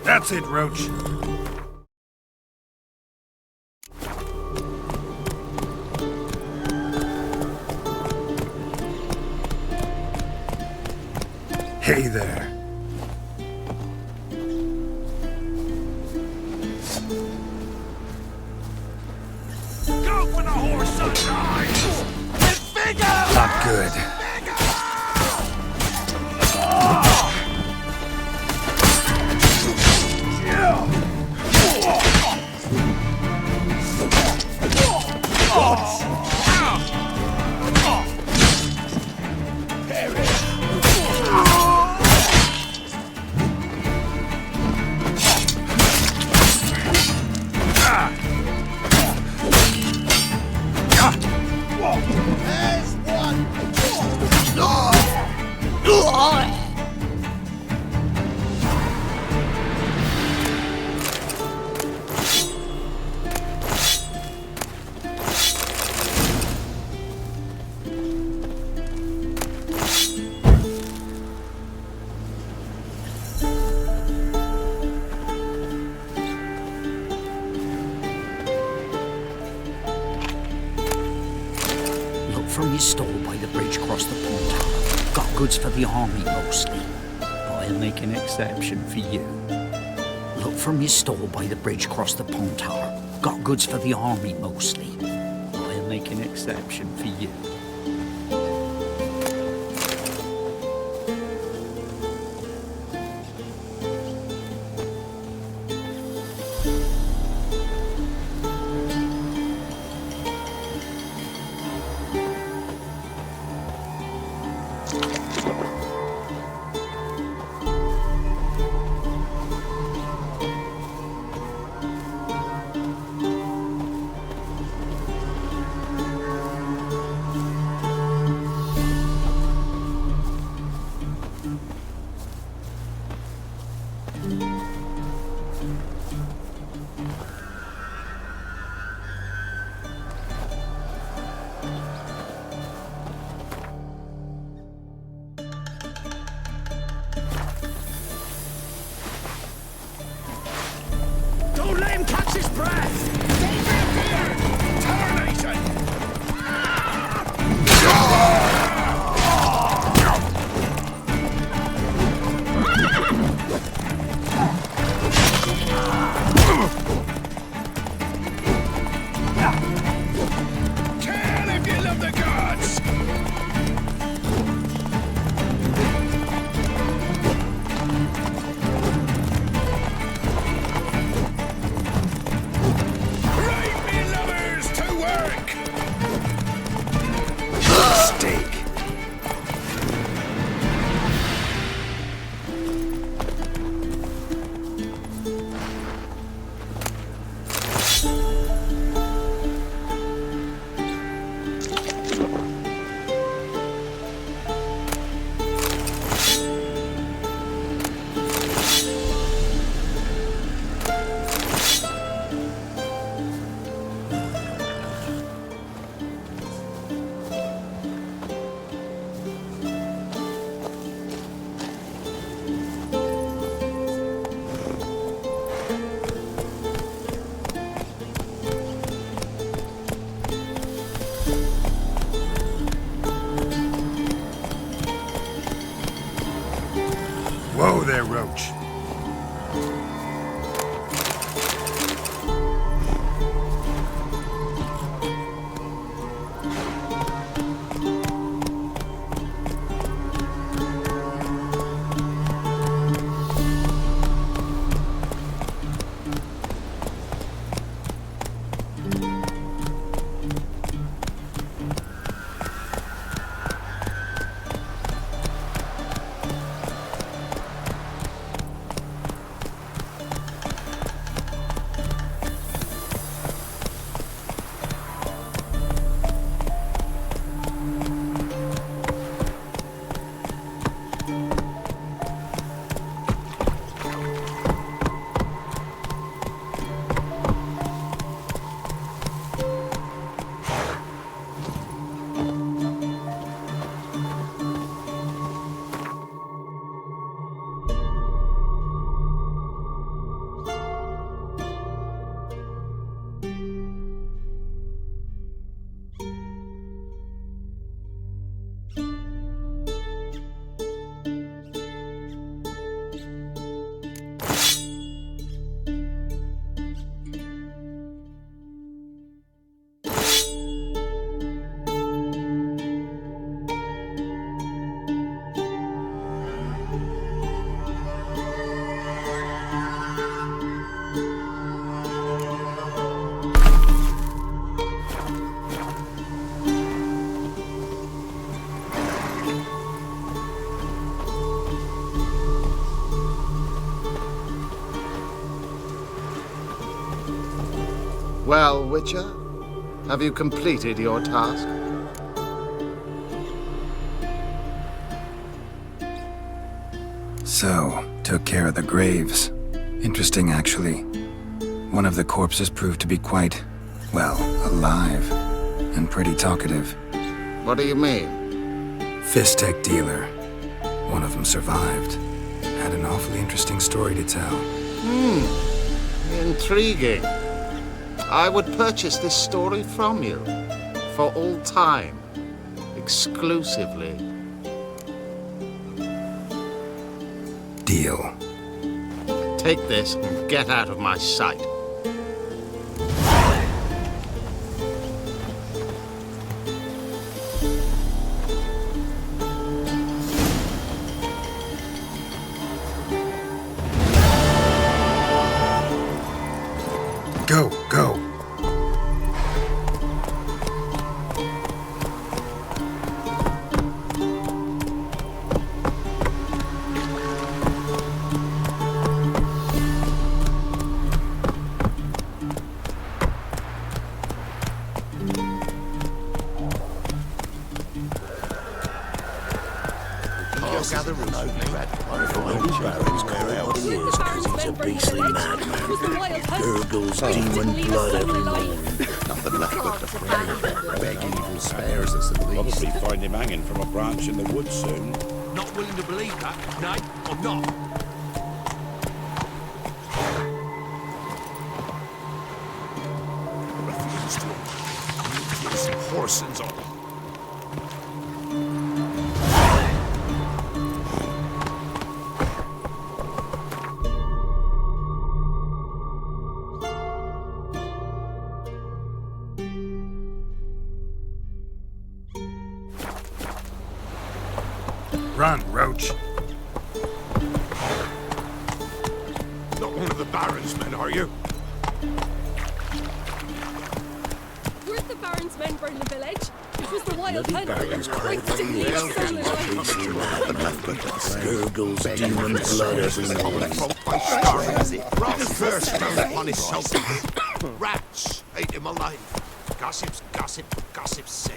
Speaker 17: That's it, Roach. Hey there.
Speaker 7: Go for the horse, sunshine! It's bigger!
Speaker 17: Not good.
Speaker 18: From his stall by the bridge across the pond. Got goods for the army mostly, but I'll make an exception for you. Look from his stall by the bridge across the pond tower. Got goods for the army mostly, but I'll make an exception for you.
Speaker 7: Don't let him catch his breath! Danger here! Termination! Kill if you love the gods!
Speaker 17: Whoa there, Roach.
Speaker 16: Well, Witcher, have you completed your task?
Speaker 5: So, took care of the graves. Interesting, actually. One of the corpses proved to be quite, well, alive. And pretty talkative.
Speaker 16: What do you mean?
Speaker 5: Fist tech dealer. One of them survived. Had an awfully interesting story to tell.
Speaker 16: Intriguing. I would purchase this story from you. For all time. Exclusively.
Speaker 5: Deal.
Speaker 16: Take this and get out of my sight.
Speaker 17: Go, go.
Speaker 15: Gather root. Barons call out he is because he's a beastly madman. Gurgles demon blood every morning.
Speaker 7: Nothing left but the flame. Beg evil spares us at least.
Speaker 17: Probably find him hanging from a branch in the woods soon.
Speaker 7: Not willing to believe that, nay, I'm not. Refuse to. Kill some horsens on.
Speaker 17: Run, Roach.
Speaker 7: Not one of the Baron's men, are you?
Speaker 14: Weren't the Baron's men burn the village? It was the wild
Speaker 15: Bloody
Speaker 14: hunt.
Speaker 15: Barons call
Speaker 14: Right to
Speaker 15: him
Speaker 14: leave
Speaker 15: the
Speaker 14: soul alive.
Speaker 15: beastly madman. Gurgles demon blood every morning.
Speaker 7: Rather first found on his self. Rats ate him alive. Gossip's gossip for gossip's sake.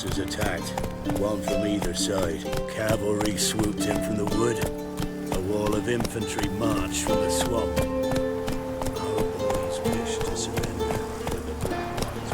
Speaker 15: forces attacked, one from either side. Cavalry swooped in from the wood. A wall of infantry marched from the swamp. Our boys wished to surrender, but the black ones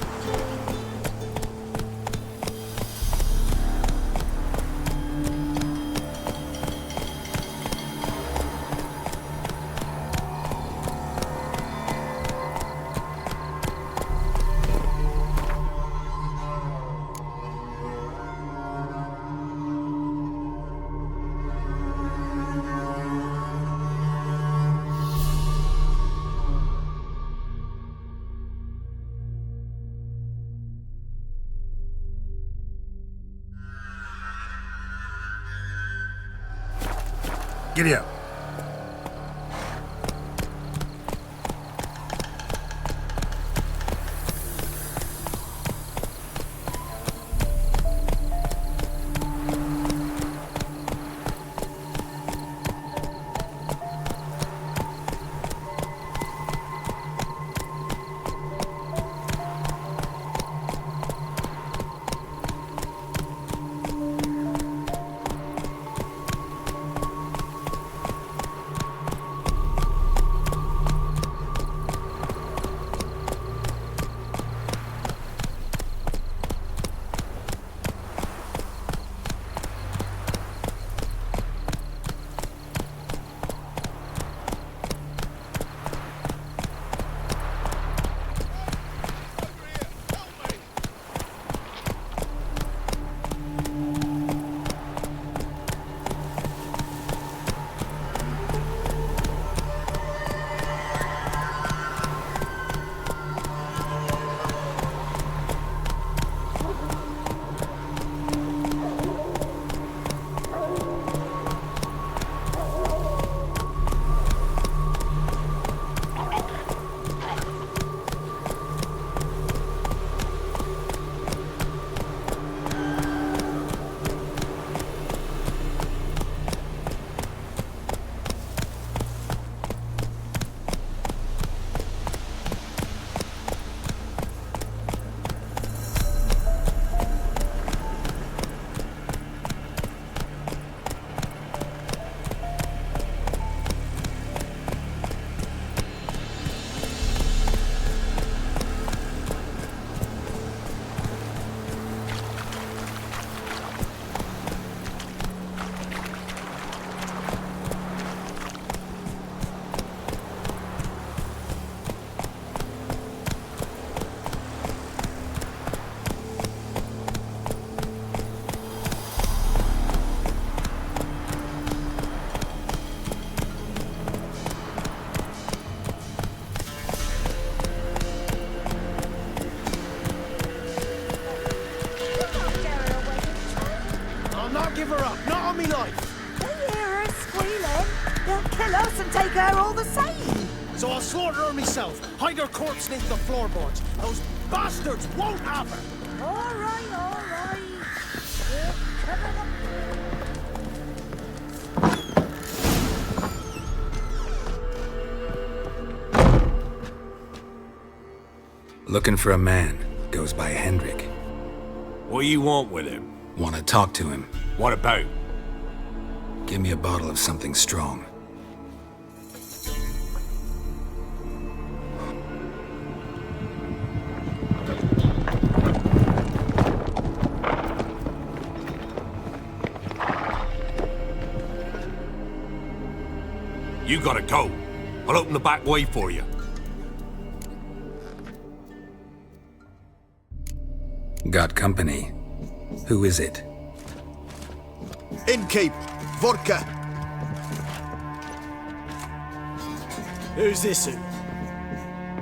Speaker 17: Giddy up.
Speaker 7: Give her up, not on me life.
Speaker 10: They hear her squealing. They'll kill us and take her all the same.
Speaker 7: So I'll slaughter her myself, hide her corpse beneath the floorboards. Those bastards won't have her.
Speaker 10: All right, all right. We'll cover them.
Speaker 5: Looking for a man. Goes by Hendrik.
Speaker 8: What do you want with him?
Speaker 5: Want to talk to him.
Speaker 8: What about?
Speaker 5: Give me a bottle of something strong.
Speaker 8: You gotta go. I'll open the back way for you.
Speaker 5: Got company. Who is it?
Speaker 1: Innkeep, vodka.
Speaker 7: Who's this?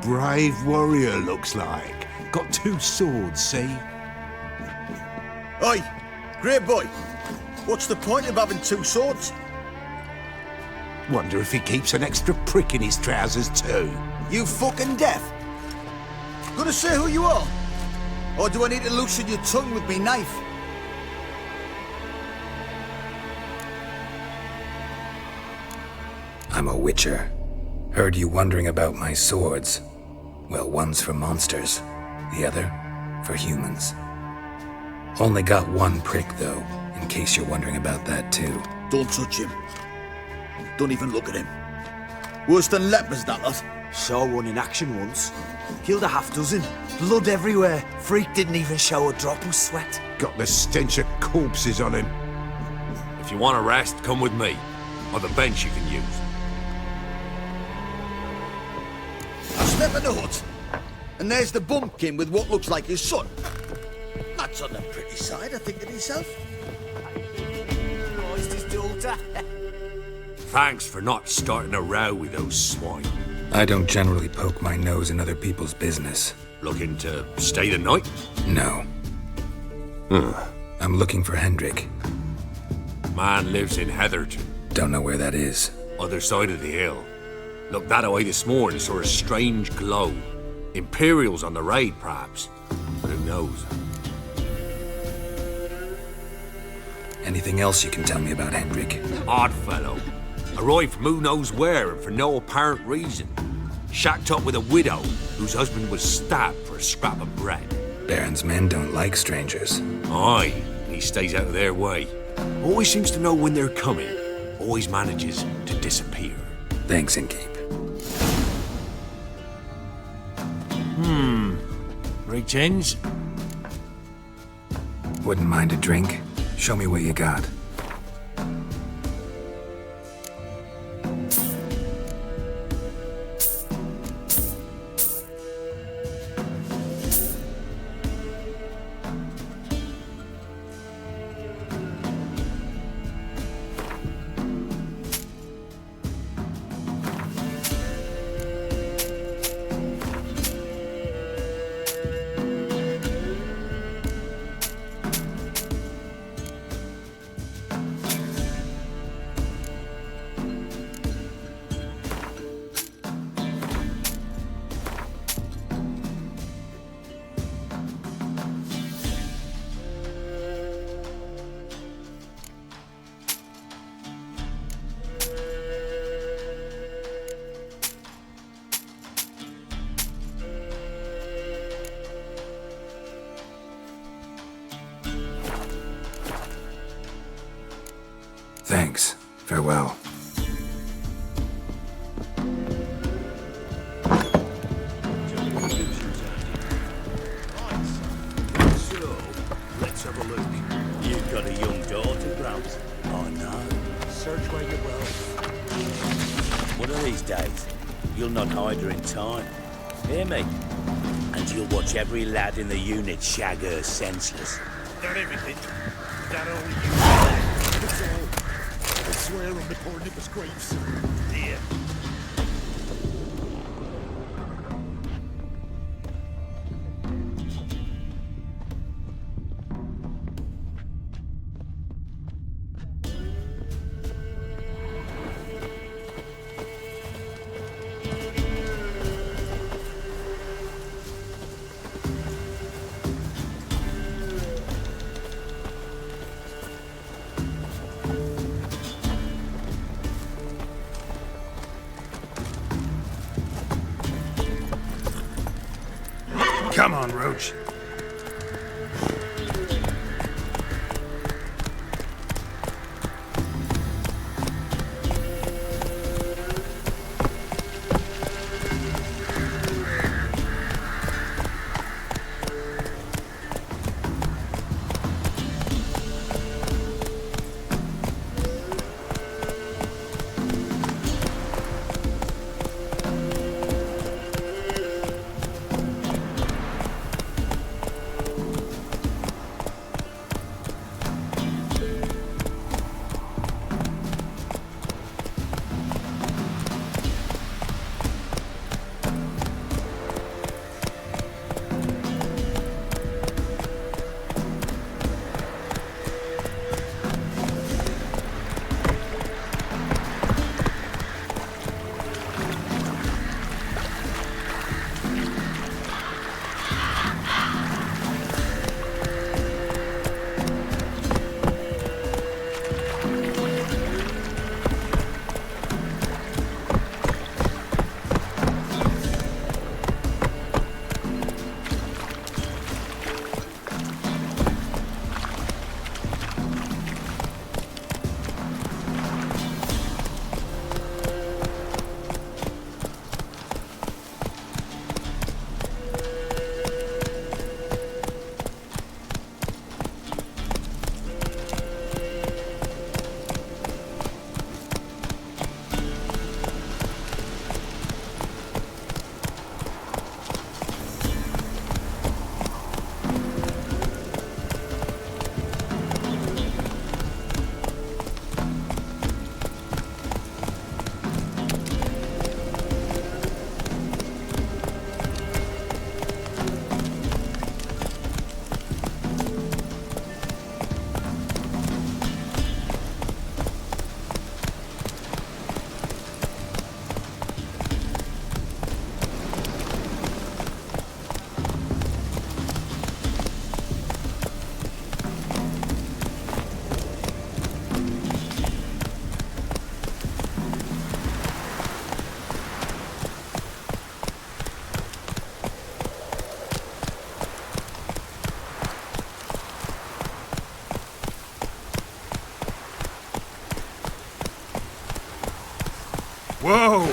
Speaker 17: Brave warrior, looks like. Got 2 swords, see?
Speaker 1: Oi, great boy. What's the point of having 2 swords?
Speaker 17: Wonder if he keeps an extra prick in his trousers too.
Speaker 1: You fucking deaf? Gonna say who you are? Or do I need to loosen your tongue with me knife?
Speaker 5: I'm a witcher. Heard you wondering about my swords. Well, one's for monsters, the other for humans. Only got one prick, though, in case you're wondering about that, too.
Speaker 1: Don't touch him. Don't even look at him. Worse than lepers, that lot.
Speaker 19: Saw one in action once. Killed a half-dozen. Blood everywhere. Freak didn't even show a drop of sweat.
Speaker 17: Got the stench of corpses on him.
Speaker 8: If you want a rest, come with me. Or the bench you can use.
Speaker 1: I step in the hut, and there's the bumpkin with what looks like his son. That's on the pretty side, I think to myself.
Speaker 19: Lost his daughter.
Speaker 8: Thanks for not starting a row with those swine.
Speaker 5: I don't generally poke my nose in other people's business.
Speaker 8: Looking to stay the night?
Speaker 5: No. I'm looking for Hendrik.
Speaker 8: Man lives in Heatherton.
Speaker 5: Don't know where that is.
Speaker 8: Other side of the hill. Looked that away this morning, saw a strange glow. Imperials on the raid, perhaps. But who knows?
Speaker 5: Anything else you can tell me about Hendrik?
Speaker 8: Odd fellow. Arrived from who knows where and for no apparent reason. Shacked up with a widow whose husband was stabbed for a scrap of bread.
Speaker 5: Baron's men don't like strangers.
Speaker 8: Aye, he stays out of their way. Always seems to know when they're coming. Always manages to disappear.
Speaker 5: Thanks, Innkeep.
Speaker 8: Rich ends?
Speaker 5: Wouldn't mind a drink. Show me what you got. Thanks. Farewell.
Speaker 15: So, let's have a look. You've got a young daughter, Gramps. Oh, no. Search where you will. One of these days, you'll not hide her in time. Hear me? And you'll watch every lad in the unit shag her senseless.
Speaker 7: Not everything. Not only you. It's all. I swear on the poor nipper's graves. Here.
Speaker 17: Come on, Roach. Whoa!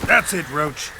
Speaker 17: That's it, Roach.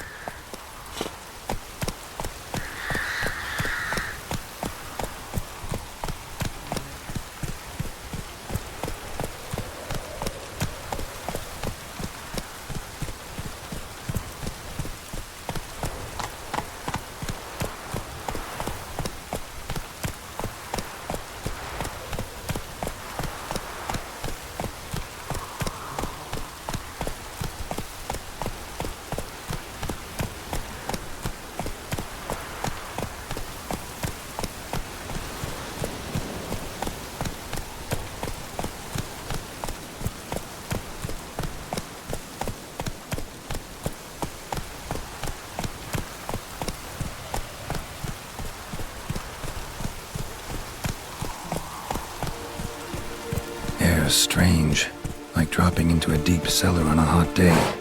Speaker 5: Air's strange, like dropping into a deep cellar on a hot day.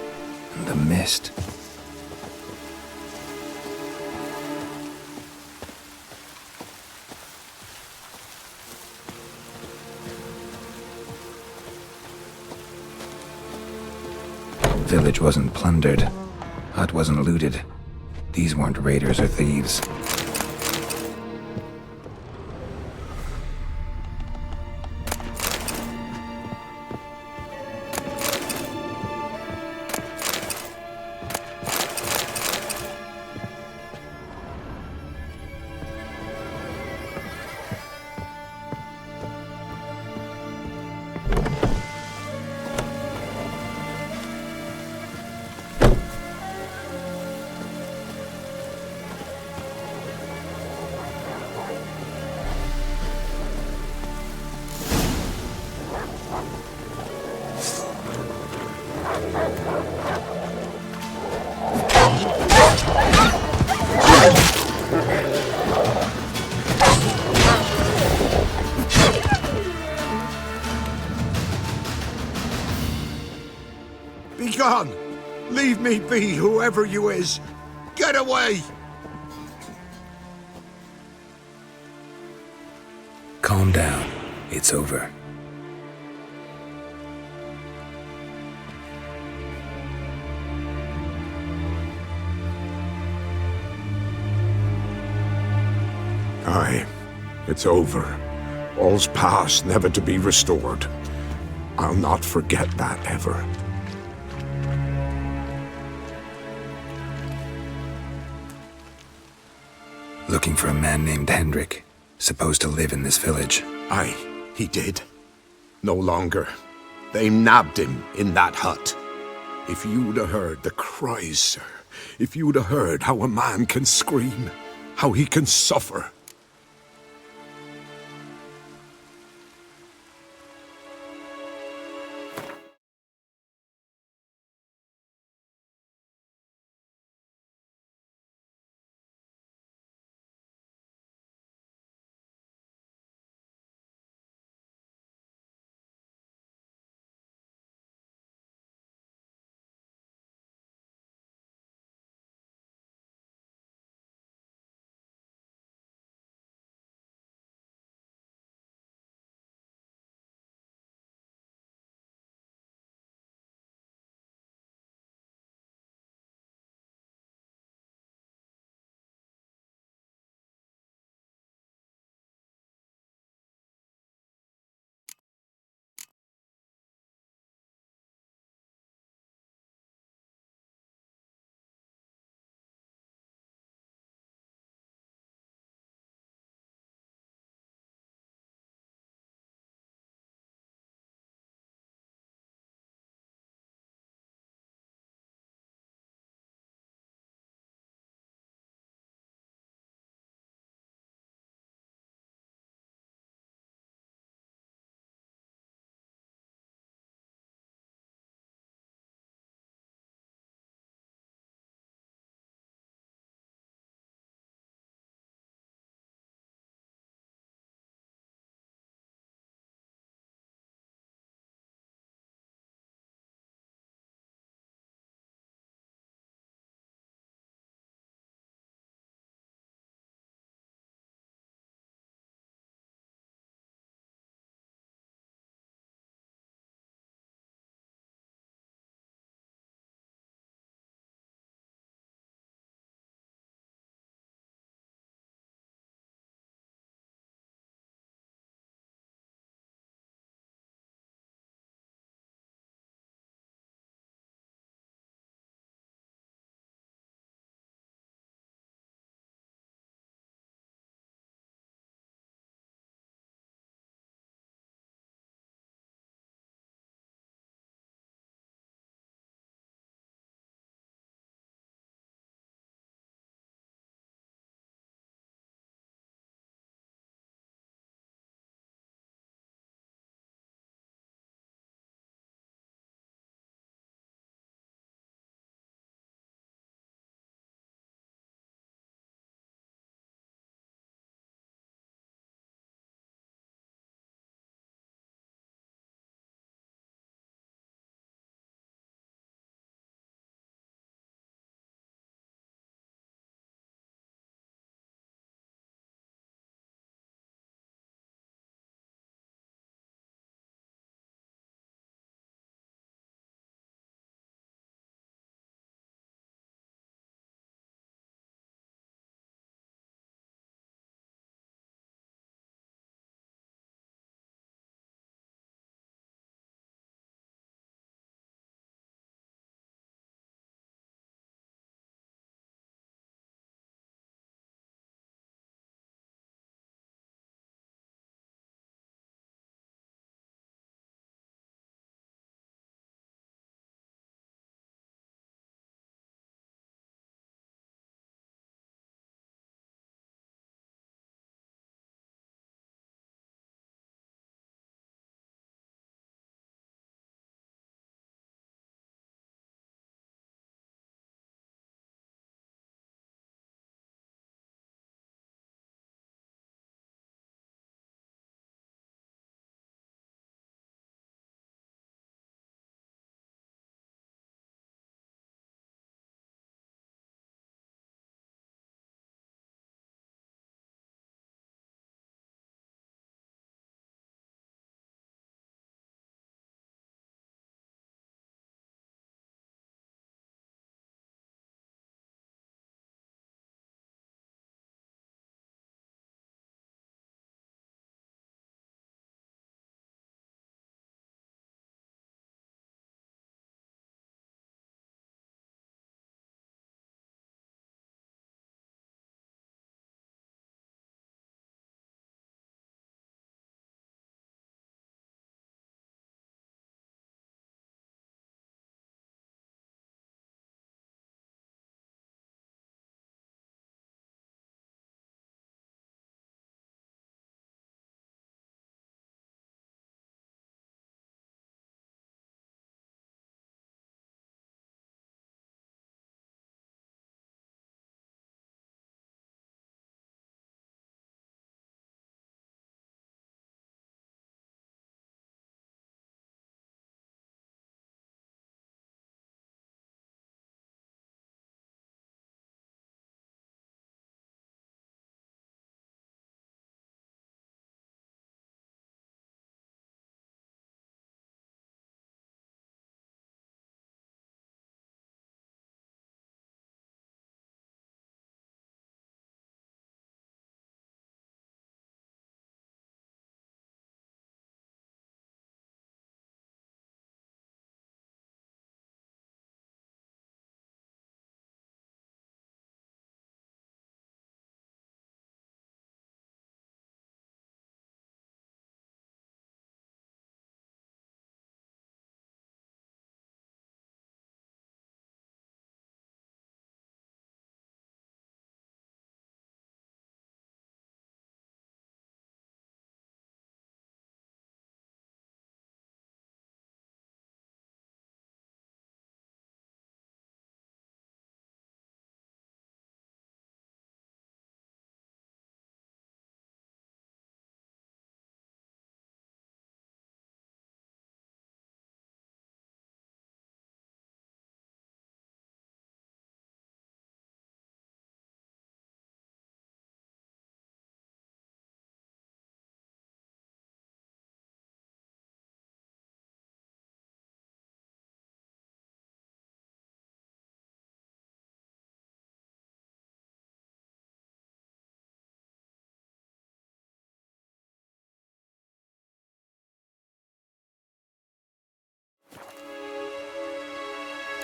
Speaker 5: And the mist. Village wasn't plundered. Hut wasn't looted. These weren't raiders or thieves.
Speaker 17: Be gone! Leave me be, whoever you is! Get away!
Speaker 5: Calm down. It's over.
Speaker 17: Aye, it's over. All's past, never to be restored. I'll not forget that ever.
Speaker 5: Looking for a man named Hendrik, supposed to live in this village.
Speaker 17: Aye, he did. No longer. They nabbed him in that hut. If you'd have heard the cries, sir, if you'd have heard how a man can scream, how he can suffer,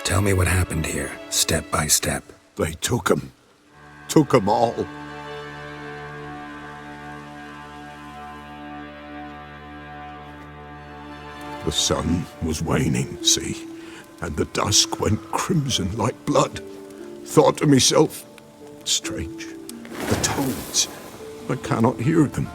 Speaker 5: Tell me what happened here, step by step.
Speaker 17: They took 'em. Took 'em all. The sun was waning, see, and the dusk went crimson like blood. Thought to myself, strange, the toads, I cannot hear them.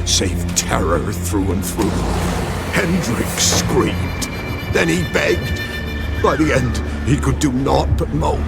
Speaker 17: Save terror through and through. Hendrik screamed. Then he begged. By the end, he could do naught but moan.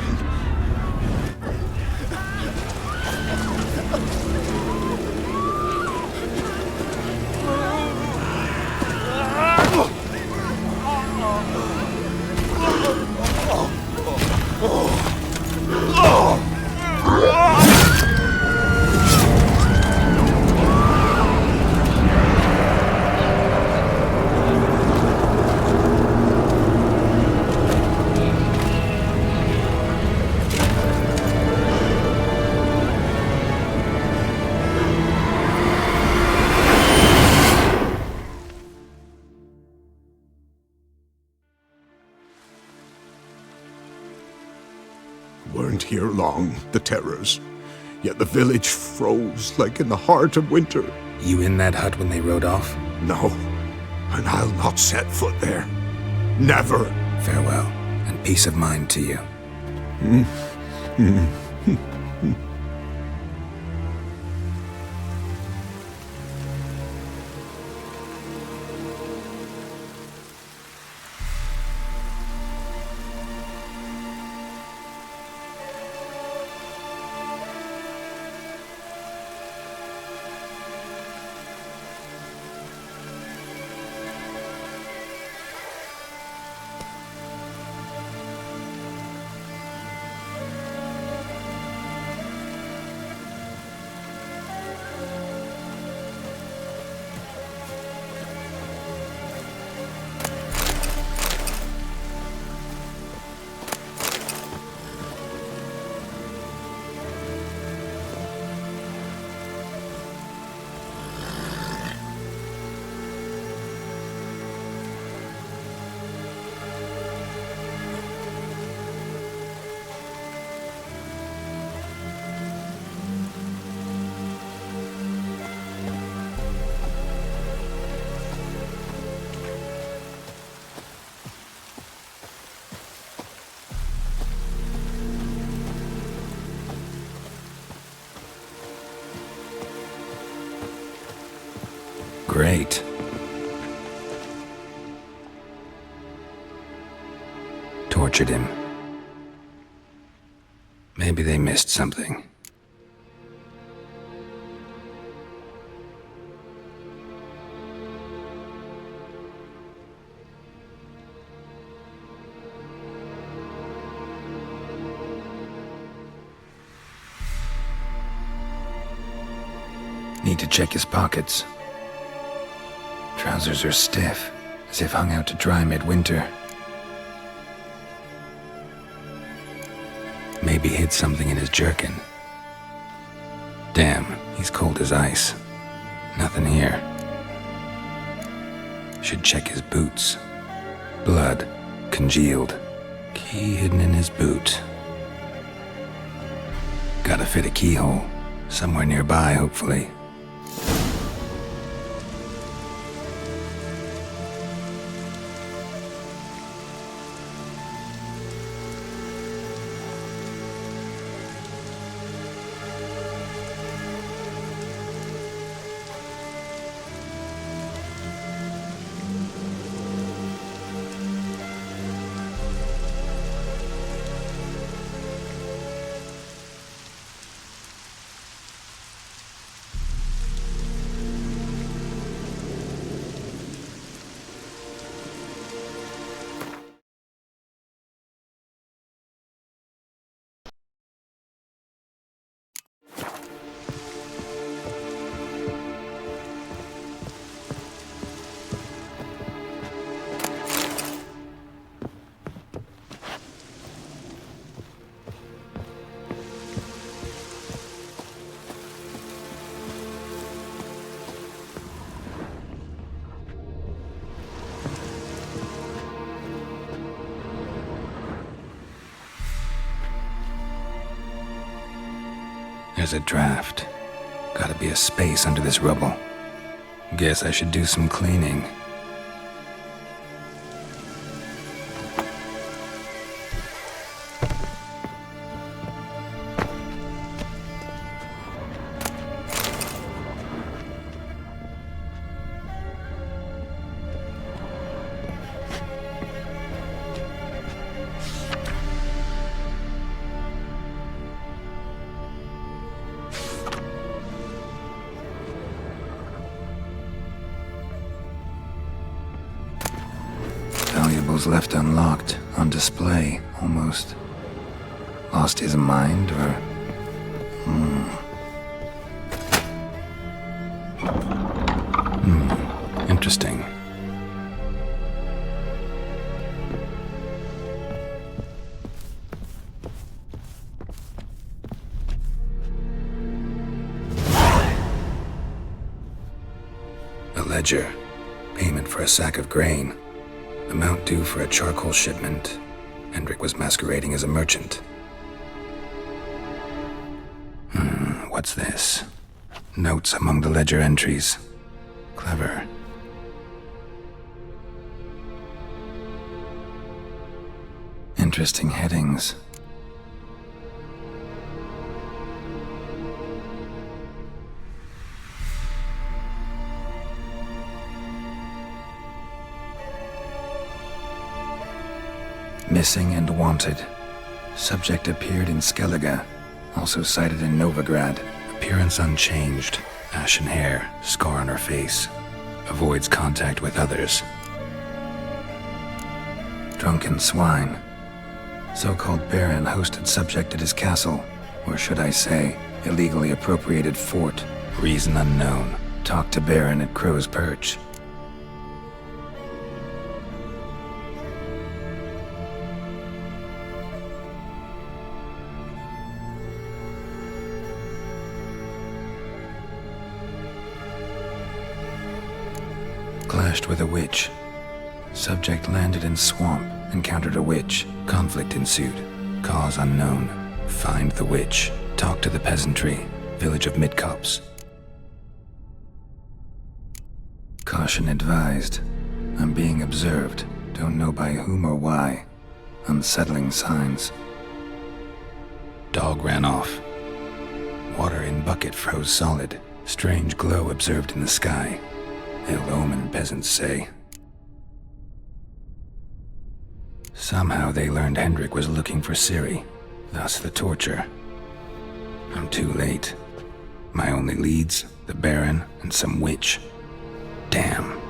Speaker 17: Weren't here long, the terrors. Yet the village froze like in the heart of winter.
Speaker 5: You in that hut when they rode off?
Speaker 17: No, and I'll not set foot there. Never.
Speaker 5: Farewell, and peace of mind to you. Great. Tortured him. Maybe they missed something. Need to check his pockets. Trousers are stiff, as if hung out to dry midwinter. Maybe hid something in his jerkin. Damn, he's cold as ice. Nothing here. Should check his boots. Blood, congealed. Key hidden in his boot. Gotta fit a keyhole. Somewhere nearby, hopefully. There's a draft. Gotta be a space under this rubble. Guess I should do some cleaning. Valuables left unlocked, on display, almost. Lost his mind, or... Interesting. A ledger. Payment for a sack of grain. Amount due for a charcoal shipment. Hendrik was masquerading as a merchant. What's this? Notes among the ledger entries. Clever. Interesting headings. Missing and wanted. Subject appeared in Skellige, also cited in Novigrad. Appearance unchanged. Ashen hair, scar on her face. Avoids contact with others. Drunken swine. So-called Baron hosted subject at his castle, or should I say, illegally appropriated fort. Reason unknown. Talked to Baron at Crow's Perch. Clashed with a witch. Subject landed in swamp, encountered a witch. Conflict ensued. Cause unknown. Find the witch. Talk to the peasantry. Village of Midcopse. Caution advised. I'm being observed. Don't know by whom or why. Unsettling signs. Dog ran off. Water in bucket froze solid. Strange glow observed in the sky. Ill omen, peasants say. Somehow they learned Hendrik was looking for Ciri, thus the torture. I'm too late. My only leads, the Baron and some witch. Damn.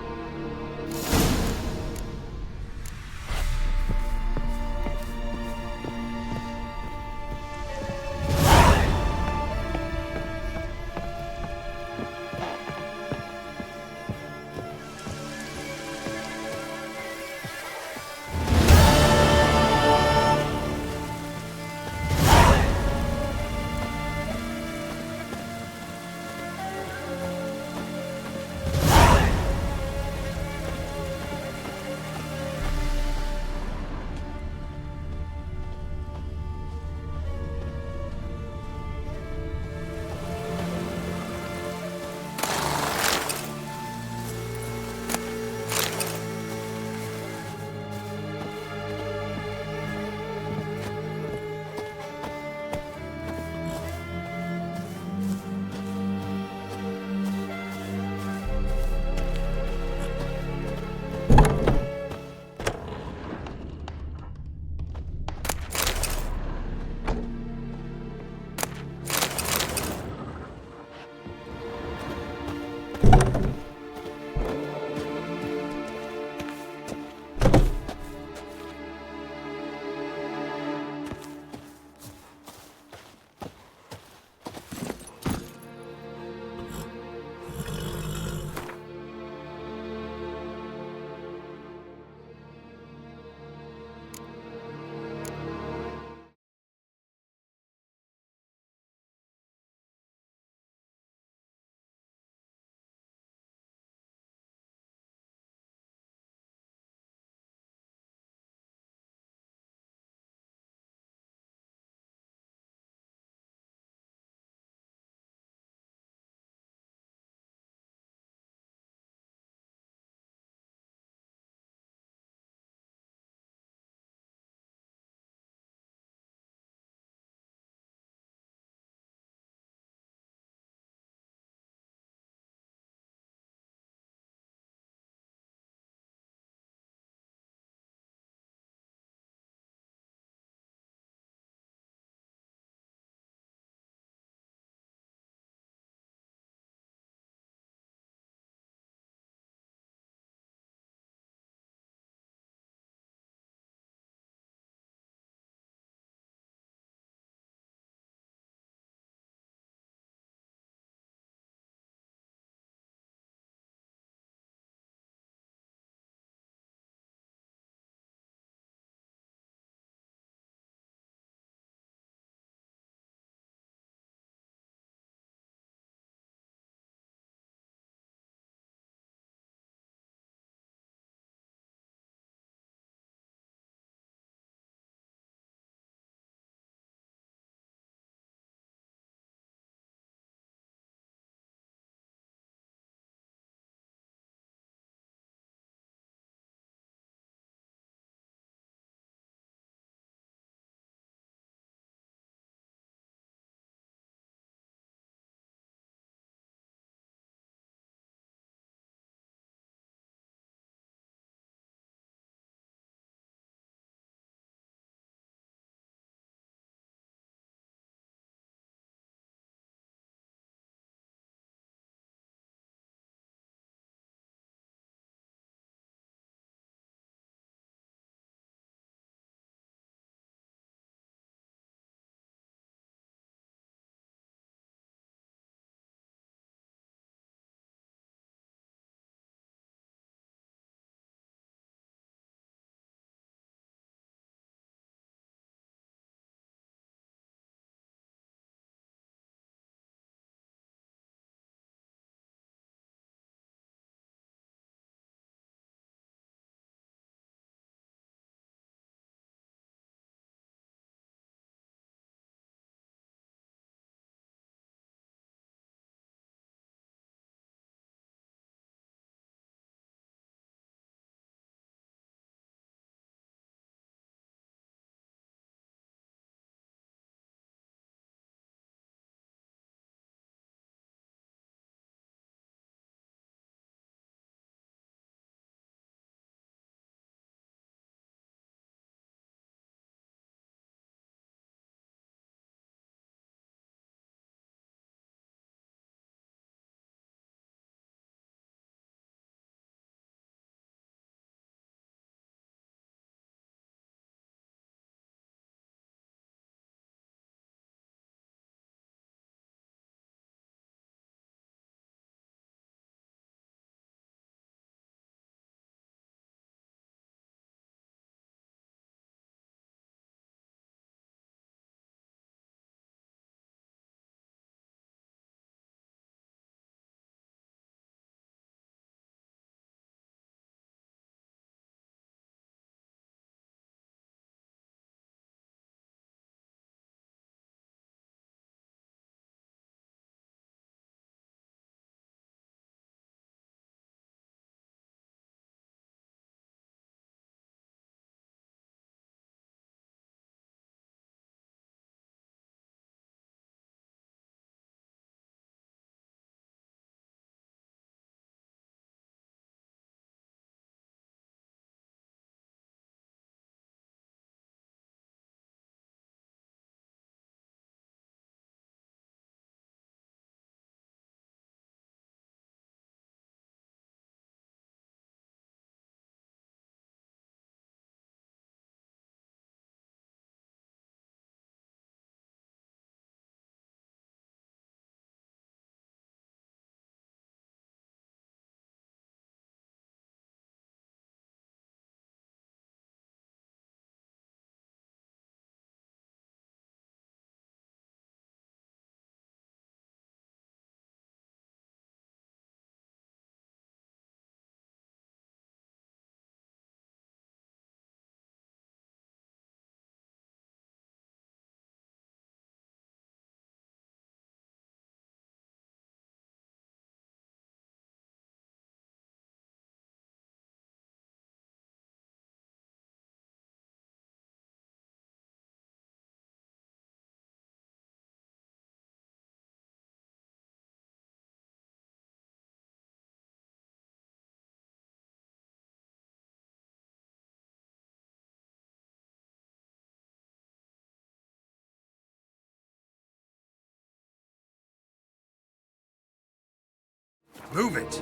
Speaker 5: Move it!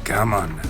Speaker 5: Come on.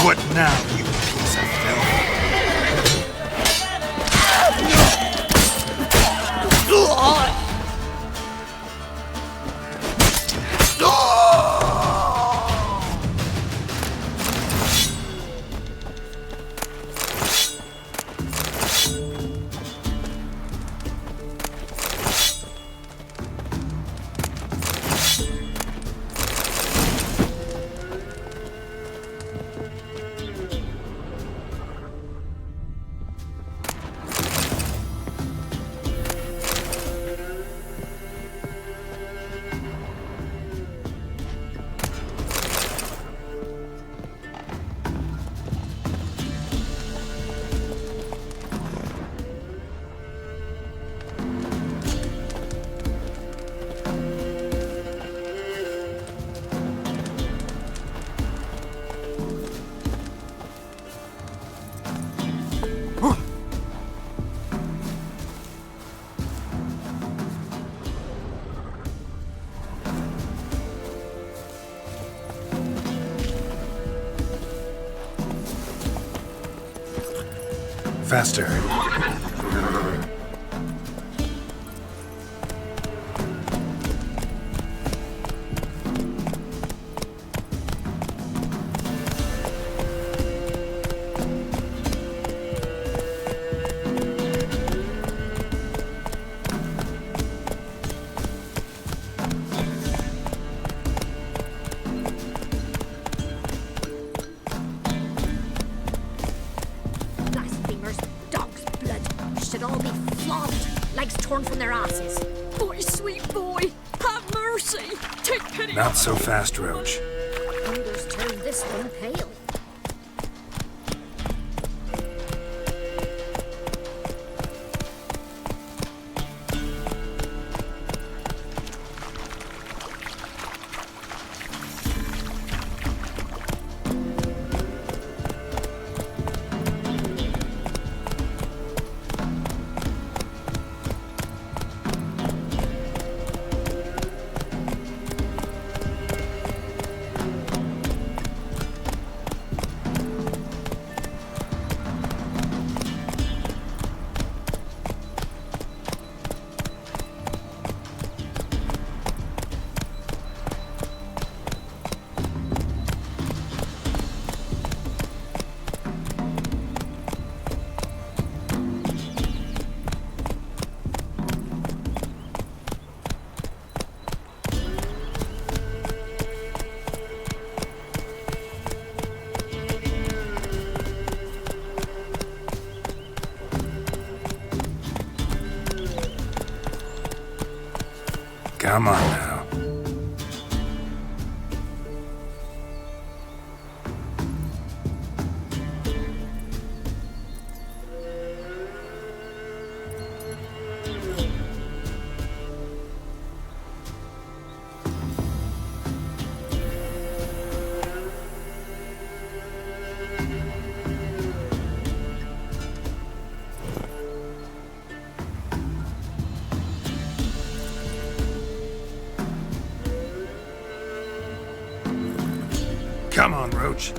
Speaker 5: What now, you piece of Faster.
Speaker 2: Should all be flogged, legs torn from their asses.
Speaker 20: Boy, sweet boy, have mercy. Take pity.
Speaker 5: Not so fast, Roach.
Speaker 2: Hunger's turned this one pale.
Speaker 5: Come on now. Come on, Roach.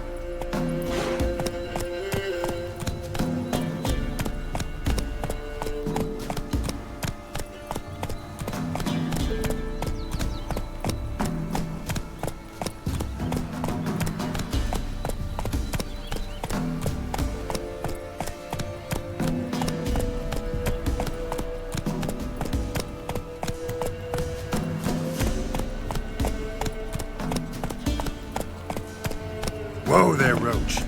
Speaker 5: Whoa there, Roach.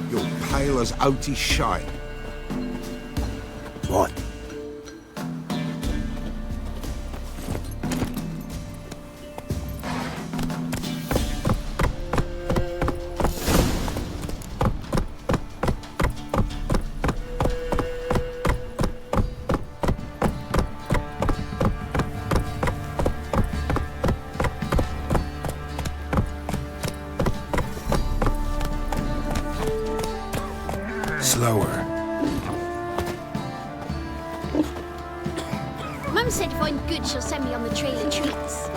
Speaker 17: You're pale as outy shite. What?
Speaker 5: Slower.
Speaker 2: Mum said if I'm good, she'll send me on the trail of treats.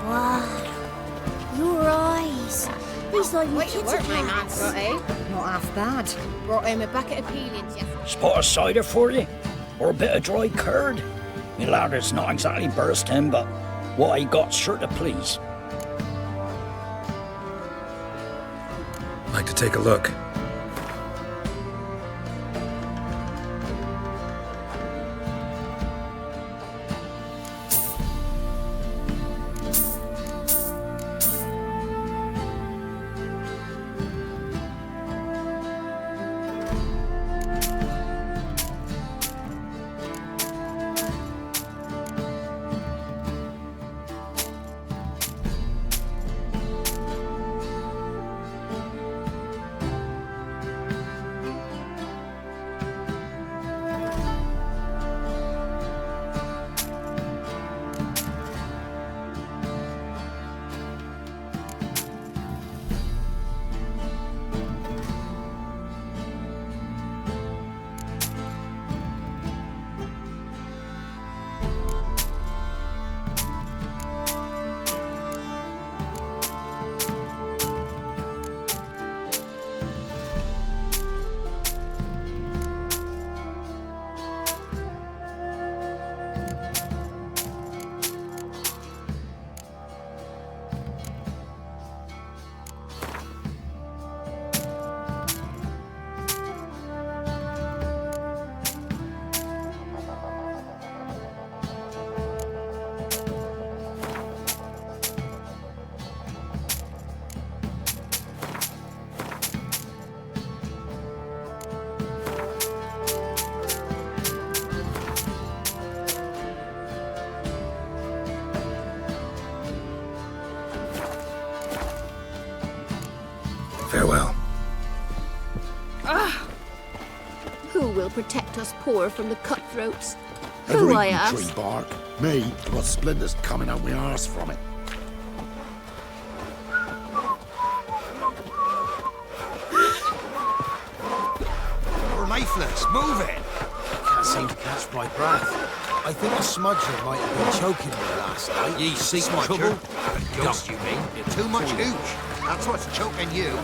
Speaker 2: Wow. Your eyes. These like
Speaker 10: Quite the
Speaker 2: kitty
Speaker 10: work my man's
Speaker 2: cats.
Speaker 10: got, eh? Not half bad. Brought home a bucket of peelings yesterday.
Speaker 18: Spot of cider for you? Or a bit of dry curd? Me lad, it's not exactly bursting, but what I got's sure to please.
Speaker 5: Like to take a look. Farewell.
Speaker 2: Who will protect us poor from the cutthroats?
Speaker 17: Ever
Speaker 2: Who, I
Speaker 17: eaten
Speaker 2: ask?
Speaker 17: tree bark? Me, got splinters coming out my arse from it.
Speaker 7: You're lifeless. Move it.
Speaker 19: Can't seem to catch my breath. I think a smudger might have been choking me last night.
Speaker 7: Ye seek trouble? A ghost, you mean? Too much hooch. That's what's choking you.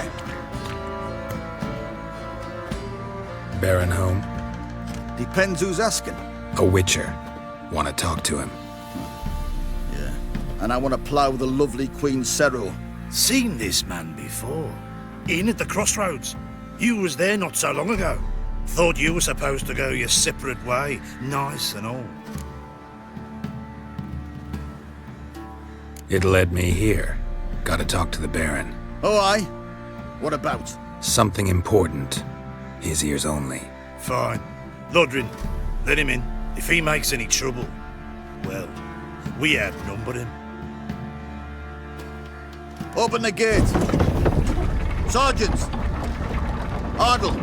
Speaker 1: there!
Speaker 5: Baron home?
Speaker 1: Depends who's asking.
Speaker 5: A witcher. Want to talk to him.
Speaker 1: Yeah. And I want to plough the lovely Queen Cero.
Speaker 15: Seen this man before. In at the crossroads. You was there not so long ago. Thought you were supposed to go your separate way, nice and all.
Speaker 5: It led me here. Gotta talk to the Baron.
Speaker 1: Oh, aye? What about?
Speaker 5: Something important. His ears only.
Speaker 15: Fine. Lodrin, let him in. If he makes any trouble, well, we outnumber him.
Speaker 1: Open the gate. Sergeants! Ardle!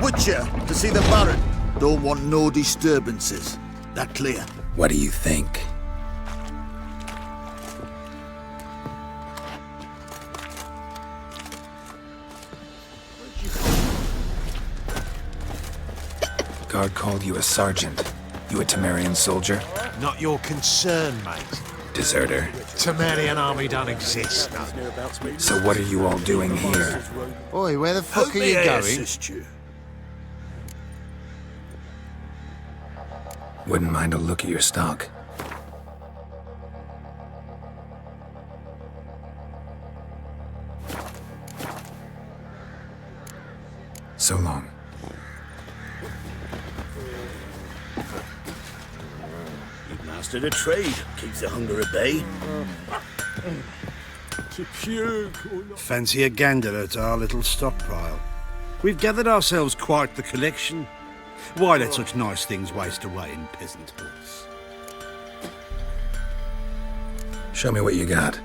Speaker 1: Witcher, to see the Baron. Don't want no disturbances. That clear?
Speaker 5: What do you think? Guard called you a sergeant. You a Temerian soldier?
Speaker 7: Not your concern, mate.
Speaker 5: Deserter.
Speaker 7: Temerian army don't exist, no.
Speaker 5: So what are you all doing here?
Speaker 7: Oi, where the fuck are you going?
Speaker 5: Wouldn't mind a look at your stock. So long.
Speaker 15: You've mastered a trade. Keeps the hunger at bay. Fancy a gander at our little stockpile. We've gathered ourselves quite the collection. Why let such nice things waste away in peasant huts?
Speaker 5: Show me what you got.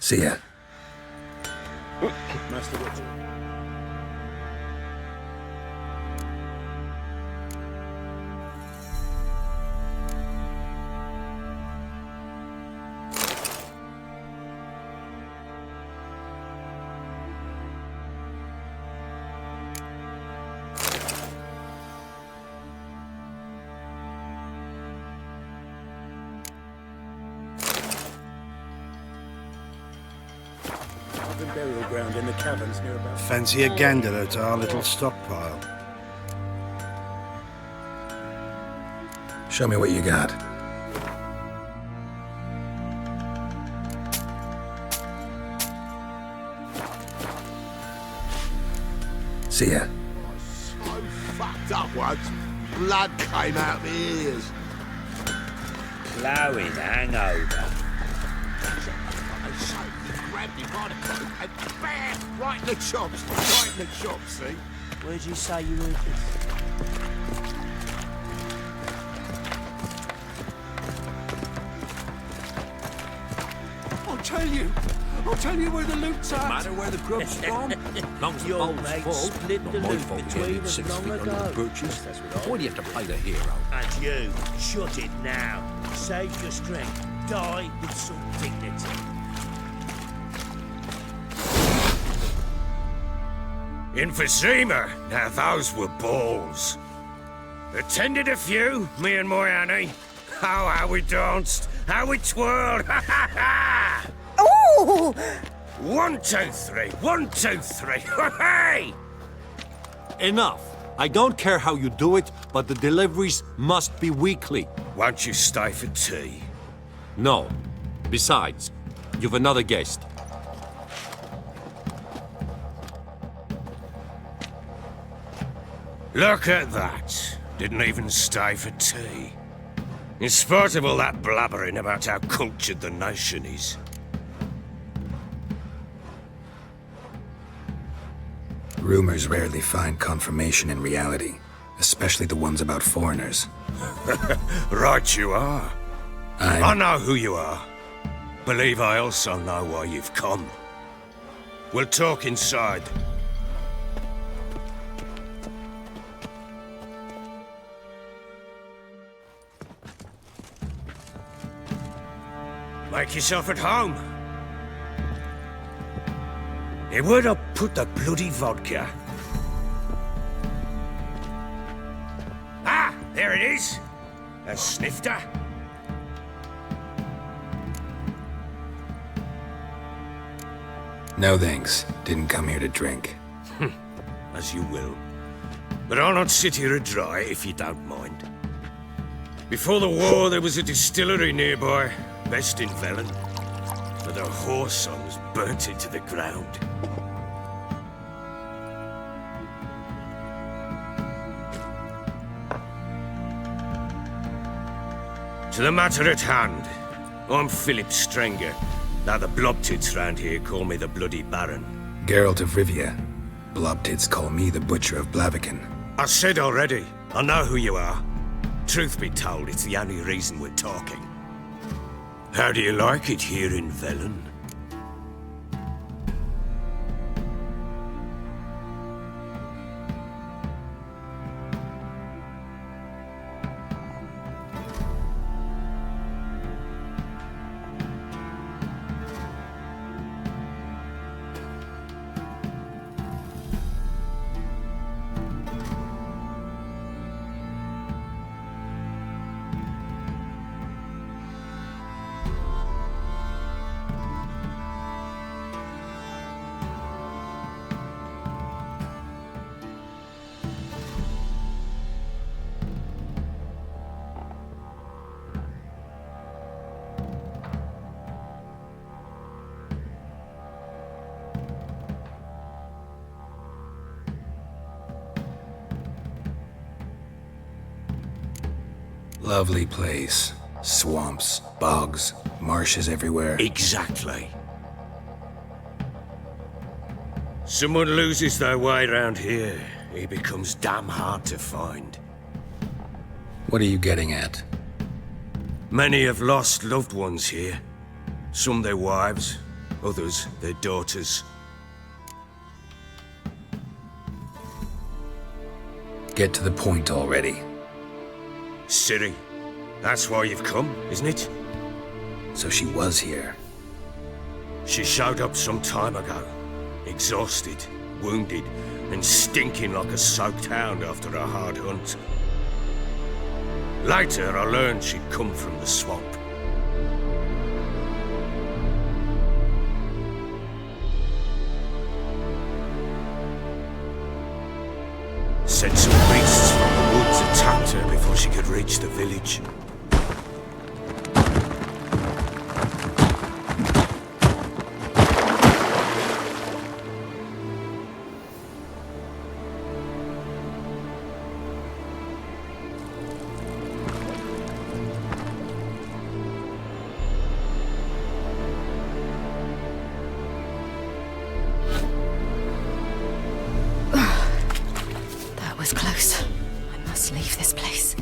Speaker 5: See ya.
Speaker 15: Master Witcher.
Speaker 18: Burial ground in the caverns nearby.
Speaker 15: Fancy a gander at our little stockpile.
Speaker 5: Show me what you got. See ya.
Speaker 7: So fucked up once. Blood came out my ears.
Speaker 18: Blowing hangover.
Speaker 7: Grabbed him by the coat and bam! Right in the chops. Right in the chops, see?
Speaker 19: Where'd you say you heard this?
Speaker 7: I tell you,
Speaker 8: I'll tell you where the loot's at.
Speaker 7: No matter where the grub's from. Long as the
Speaker 19: Your
Speaker 7: bowl's
Speaker 19: mate
Speaker 7: full.
Speaker 19: split
Speaker 7: Not
Speaker 19: the
Speaker 7: my
Speaker 19: loot
Speaker 7: fault
Speaker 19: between
Speaker 7: getting
Speaker 19: us
Speaker 7: 6
Speaker 19: long
Speaker 7: feet under
Speaker 19: ago.
Speaker 7: the birches. Why do you have to play the hero?
Speaker 19: And you, shut it now. Save your strength. Die with some dignity.
Speaker 21: Emphysema. Now those were balls. Attended a few, me and my Annie. Oh, how we danced, how we twirled. Ha ha ha!
Speaker 10: Oh!
Speaker 21: 1, 2, 3. 1, 2, 3. Hey!
Speaker 8: Enough. I don't care how you do it, but the deliveries must be weekly.
Speaker 21: Won't you stay for tea?
Speaker 8: No. Besides, you've another guest.
Speaker 21: Look at that. Didn't even stay for tea. In spite of all that blabbering about how cultured the nation is.
Speaker 5: Rumors rarely find confirmation in reality, especially the ones about foreigners.
Speaker 21: Right you are. I know who you are. Believe I also know why you've come. We'll talk inside. Make yourself at home. Hey, where'd I put the bloody vodka? Ah, there it is. A snifter.
Speaker 5: No thanks. Didn't come here to drink.
Speaker 21: As you will. But I'll not sit here dry if you don't mind. Before the war, there was a distillery nearby, best in Velen. But the whore songs burnt it to the ground. To the matter at hand, I'm Philip Strenger. Now the blobtits round here call me the Bloody Baron.
Speaker 5: Geralt of Rivia. Blobtits call me the Butcher of Blaviken.
Speaker 21: I said already, I know who you are. Truth be told, it's the only reason we're talking. How do you like it here in Velen?
Speaker 5: Lovely place. Swamps, bogs, marshes everywhere.
Speaker 21: Exactly. Someone loses their way around here, he becomes damn hard to find.
Speaker 5: What are you getting at?
Speaker 21: Many have lost loved ones here. Some their wives, others their daughters.
Speaker 5: Get to the point already.
Speaker 21: Ciri, that's why you've come, isn't it?
Speaker 5: So she was here.
Speaker 21: She showed up some time ago. Exhausted, wounded, and stinking like a soaked hound after a hard hunt. Later, I learned she'd come from the swamp. Said some beasts from the woods attacked her before she could reach the village.
Speaker 2: That was close. I must leave this place.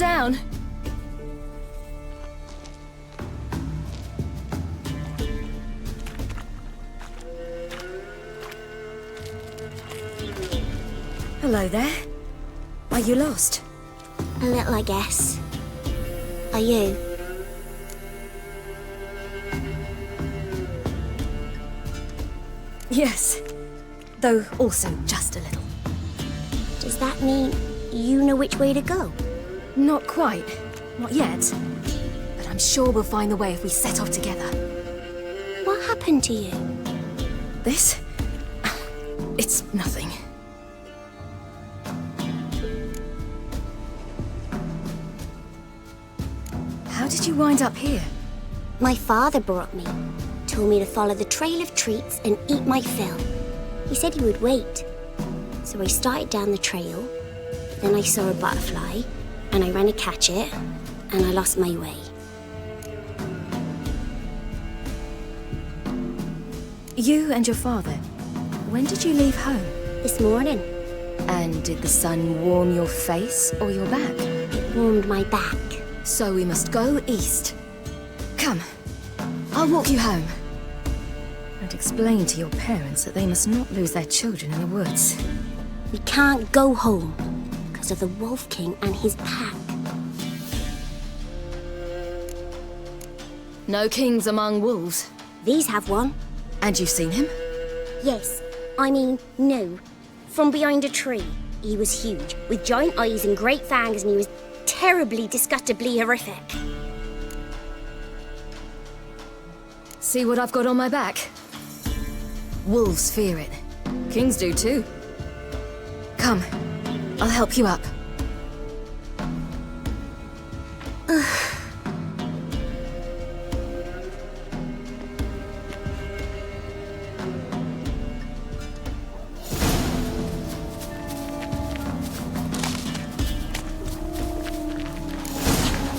Speaker 2: down. Hello there. Are you lost?
Speaker 6: A little, I guess. Are you?
Speaker 2: Yes. Though also just a little.
Speaker 6: Does that mean you know which way to go?
Speaker 2: Not quite. Not yet. But I'm sure we'll find the way if we set off together.
Speaker 6: What happened to you?
Speaker 2: This? It's nothing. How did you wind up here?
Speaker 6: My father brought me. Told me to follow the trail of treats and eat my fill. He said he would wait. So I started down the trail. Then I saw a butterfly, and I ran to catch it, and I lost my way.
Speaker 2: You and your father, when did you leave home?
Speaker 6: This morning.
Speaker 2: And did the sun warm your face or your back?
Speaker 6: It warmed my back.
Speaker 2: So we must go east. Come, I'll walk you home. And explain to your parents that they must not lose their children in the woods.
Speaker 6: We can't go home because of the Wolf King and his pack.
Speaker 2: No kings among wolves.
Speaker 6: These have one.
Speaker 2: And you've seen him?
Speaker 6: Yes. I mean, no. From behind a tree. He was huge, with giant eyes and great fangs, and he was terribly, disgustingly horrific.
Speaker 2: See what I've got on my back? Wolves fear it. Kings do too. Come, I'll help you up.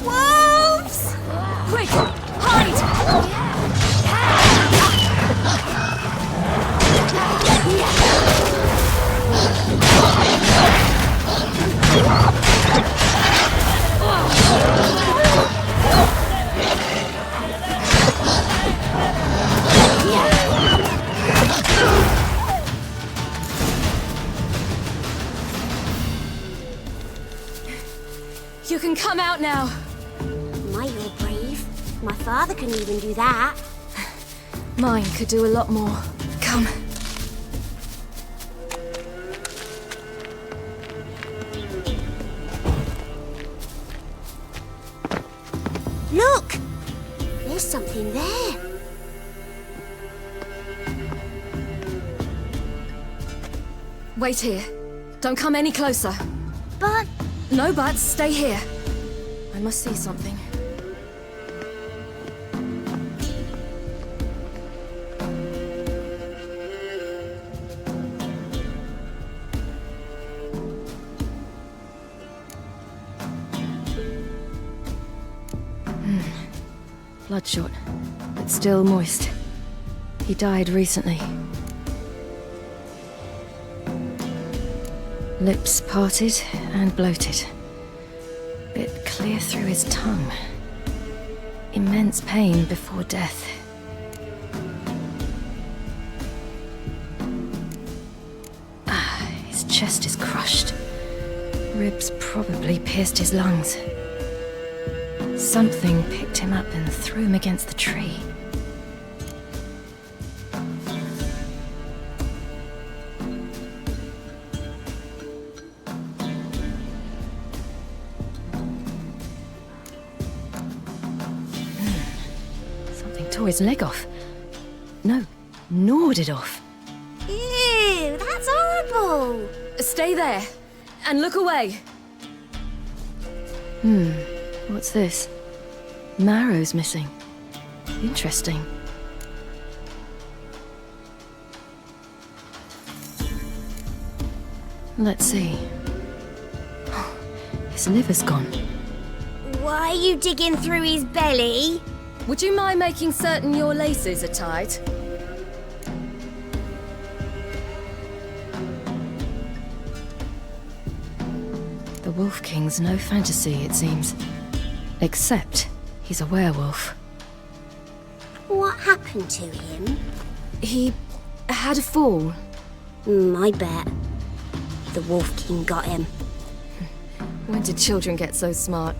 Speaker 6: Wolves!
Speaker 2: Quick, hide! You can come out now.
Speaker 6: My, you're brave. My father couldn't even do that.
Speaker 2: Mine could do a lot more. Come.
Speaker 6: Look! There's something there.
Speaker 2: Wait here. Don't come any closer.
Speaker 6: But...
Speaker 2: No buts. Stay here. I must see something. Bloodshot, but still moist. He died recently. Lips parted and bloated. Bit clear through his tongue. Immense pain before death. His chest is crushed. Ribs probably pierced his lungs. Something picked him up and threw him against the tree. Something tore his leg off. No, gnawed it off.
Speaker 6: Ew, that's horrible.
Speaker 2: Stay there and look away. What's this? Marrow's missing. Interesting. Let's see. His liver's gone.
Speaker 6: Why are you digging through his belly?
Speaker 2: Would you mind making certain your laces are tight? The Wolf King's no fantasy, it seems. Except he's a werewolf.
Speaker 6: What happened to him?
Speaker 2: He had a fall.
Speaker 6: I bet. The Wolf King got him.
Speaker 2: When did children get so smart?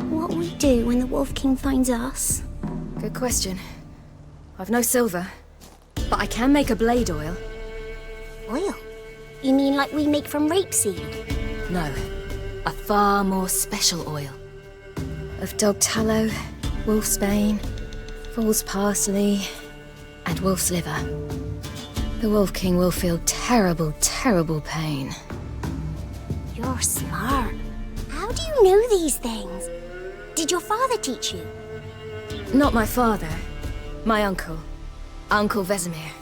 Speaker 6: What will we do when the Wolf King finds us?
Speaker 2: Good question. I've no silver, but I can make a blade oil.
Speaker 6: Oil? You mean like we make from rapeseed?
Speaker 2: No, a far more special oil. Of dog tallow, wolf's bane, fool's parsley, and wolf's liver. The Wolf King will feel terrible, terrible pain.
Speaker 6: You're smart. How do you know these things? Did your father teach you?
Speaker 2: Not my father. My uncle. Uncle Vesemir.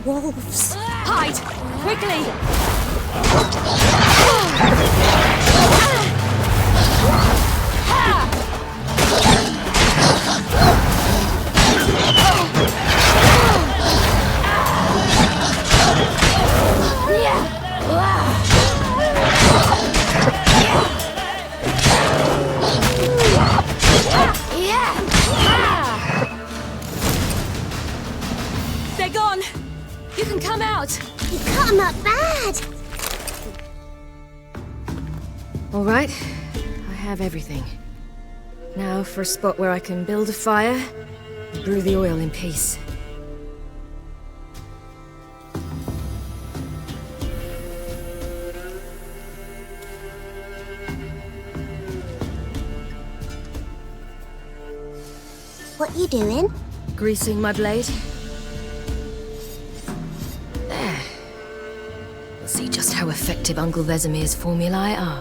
Speaker 6: Wolves.
Speaker 2: Hide! Quickly! They're gone! You can come out!
Speaker 6: You cut him up bad!
Speaker 2: All right, I have everything. Now for a spot where I can build a fire, and brew the oil in peace.
Speaker 6: What you doing?
Speaker 2: Greasing my blade. There. We'll see just how effective Uncle Vesemir's formulae are.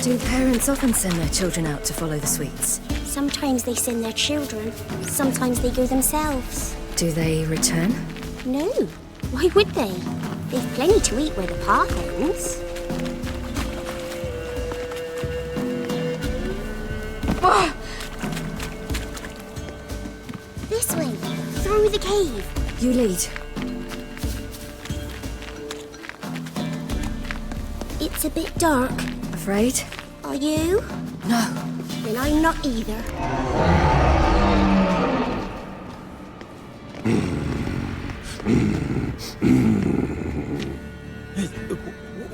Speaker 2: Do parents often send their children out to follow the sweets?
Speaker 6: Sometimes they send their children. Sometimes they go themselves.
Speaker 2: Do they return?
Speaker 6: No. Why would they? They've plenty to eat where the path ends. This way. Through the cave.
Speaker 2: You lead.
Speaker 6: It's a bit dark.
Speaker 2: Afraid?
Speaker 6: Are you?
Speaker 2: No.
Speaker 6: Then I'm not either.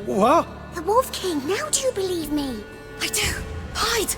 Speaker 21: What?
Speaker 6: The Wolf King, now do you believe me?
Speaker 2: I do. Hide!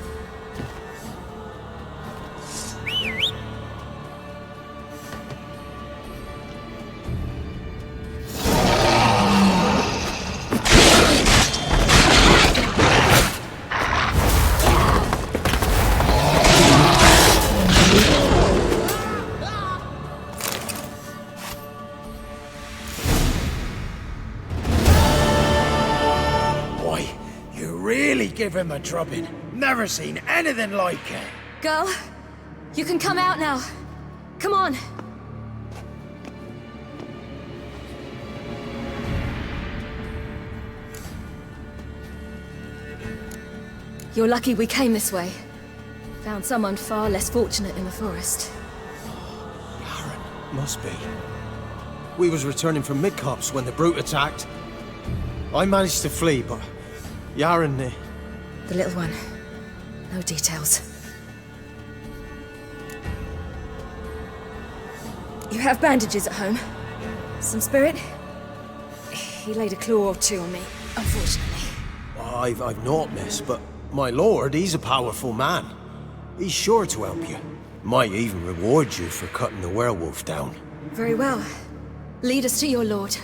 Speaker 9: Give him a drubbing. Never seen anything like it.
Speaker 2: Girl, you can come out now. Come on. You're lucky we came this way. Found someone far less fortunate in the forest.
Speaker 21: Must be. We was returning from Midcops when the brute attacked. I managed to flee, but Yaren...
Speaker 2: The little one. No details. You have bandages at home? Some spirit? He laid a claw or two on me, unfortunately.
Speaker 21: I've naught, miss, but my lord, he's a powerful man. He's sure to help you.
Speaker 19: Might even reward you for cutting the werewolf down.
Speaker 2: Very well. Lead us to your lord.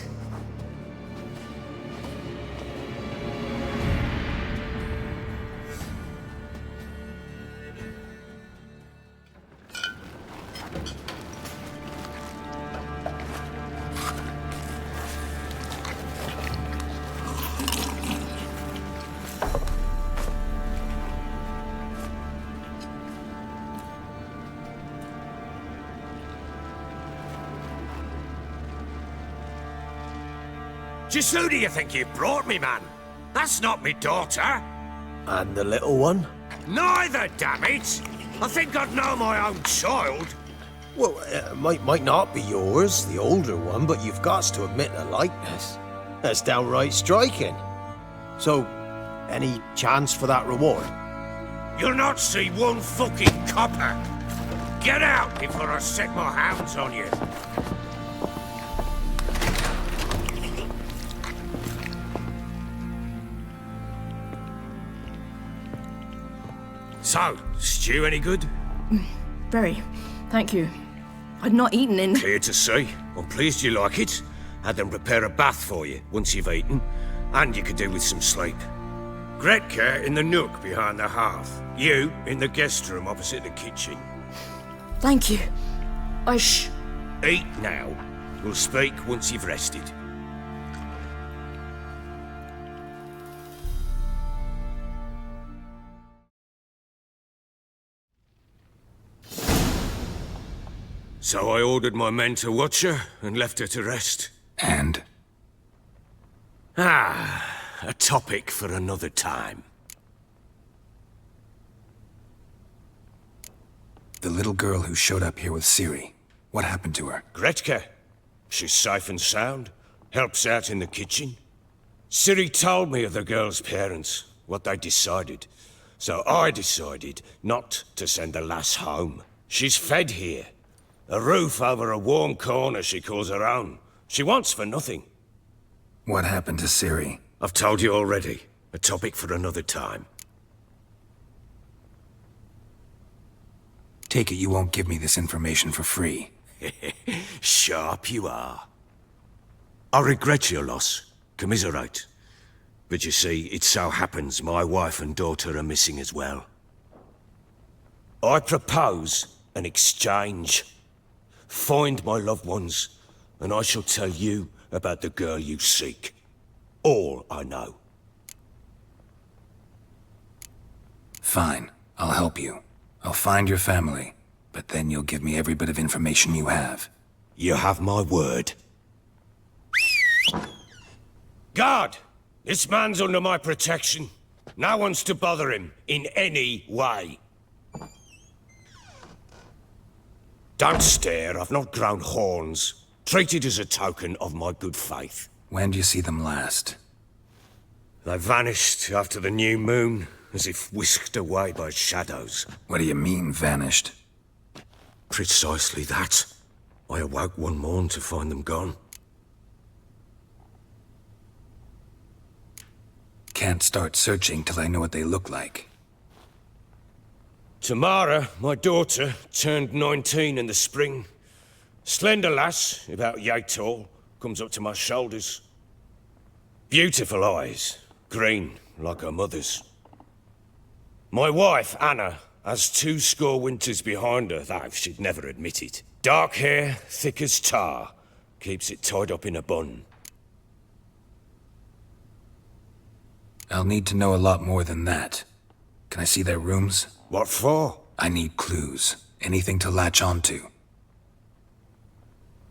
Speaker 21: Just who do you think you've brought me, man? That's not me daughter.
Speaker 19: And the little one?
Speaker 21: Neither, damn it! I think I'd know my own child.
Speaker 19: Well, might not be yours, the older one, but you've got to admit the likeness. That's downright striking. So, any chance for that reward?
Speaker 21: You'll not see one fucking copper. Get out before I set my hounds on you. So, stew any good?
Speaker 12: Very. Thank you. I'd not eaten in...
Speaker 21: Clear to see. I'm pleased you like it. Had them prepare a bath for you once you've eaten, and you could do with some sleep. Gretka in the nook behind the hearth. You in the guest room opposite the kitchen.
Speaker 12: Thank you.
Speaker 21: Eat now. We'll speak once you've rested. So I ordered my men to watch her and left her to rest.
Speaker 5: And?
Speaker 21: A topic for another time.
Speaker 5: The little girl who showed up here with Ciri. What happened to her?
Speaker 21: Gretka. She's safe and sound. Helps out in the kitchen. Ciri told me of the girl's parents, what they decided. So I decided not to send the lass home. She's fed here. A roof over a warm corner she calls her own. She wants for nothing.
Speaker 5: What happened to Ciri?
Speaker 21: I've told you already. A topic for another time.
Speaker 5: Take it you won't give me this information for free.
Speaker 21: Sharp you are. I regret your loss. Commiserate. But you see, it so happens my wife and daughter are missing as well. I propose an exchange. Find my loved ones, and I shall tell you about the girl you seek. All I know.
Speaker 5: Fine. I'll help you. I'll find your family, but then you'll give me every bit of information you have.
Speaker 21: You have my word. Guard! This man's under my protection. No one's to bother him in any way. Don't stare, I've not grown horns. Treat it as a token of my good faith.
Speaker 5: When do you see them last?
Speaker 21: They vanished after the new moon, as if whisked away by shadows.
Speaker 5: What do you mean, vanished?
Speaker 21: Precisely that. I awoke one morn to find them gone.
Speaker 5: Can't start searching till I know what they look like.
Speaker 21: Tamara, my daughter, turned 19 in the spring. Slender lass, about yay tall, comes up to my shoulders. Beautiful eyes, green like her mother's. My wife, Anna, has 20 winters behind her, though she'd never admit it. Dark hair, thick as tar, keeps it tied up in a bun.
Speaker 5: I'll need to know a lot more than that. Can I see their rooms?
Speaker 21: What for?
Speaker 5: I need clues. Anything to latch onto.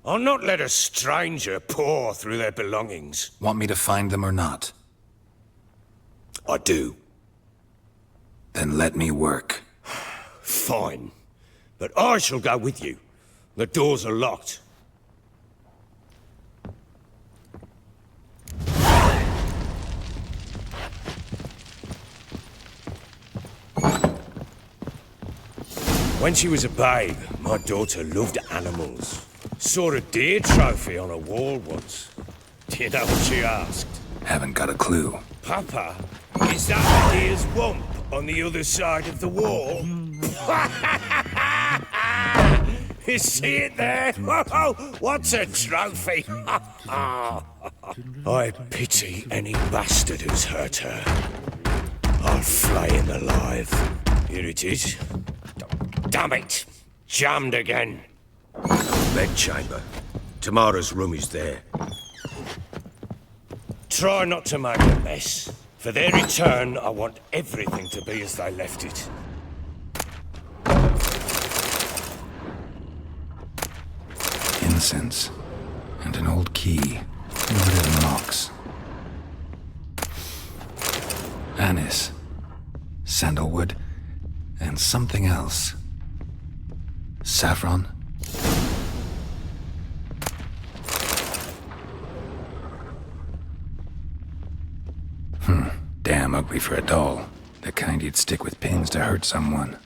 Speaker 21: I'll not let a stranger pore through their belongings.
Speaker 5: Want me to find them or not?
Speaker 21: I do.
Speaker 5: Then let me work.
Speaker 21: Fine. But I shall go with you. The doors are locked. When she was a babe, my daughter loved animals. Saw a deer trophy on a wall once. Do you know what she asked?
Speaker 5: Haven't got a clue.
Speaker 21: Papa, is that the deer's wump on the other side of the wall? You see it there? Oh, what's a trophy? I pity any bastard who's hurt her. I'll flay him alive. Here it is. Damn it! Jammed again. Bedchamber. Tamara's room is there. Try not to make a mess. For their return, I want everything to be as they left it.
Speaker 5: Incense. And an old key. Loaded in locks. Anise. Sandalwood. And something else. Saffron? Damn ugly for a doll. The kind you'd stick with pins to hurt someone.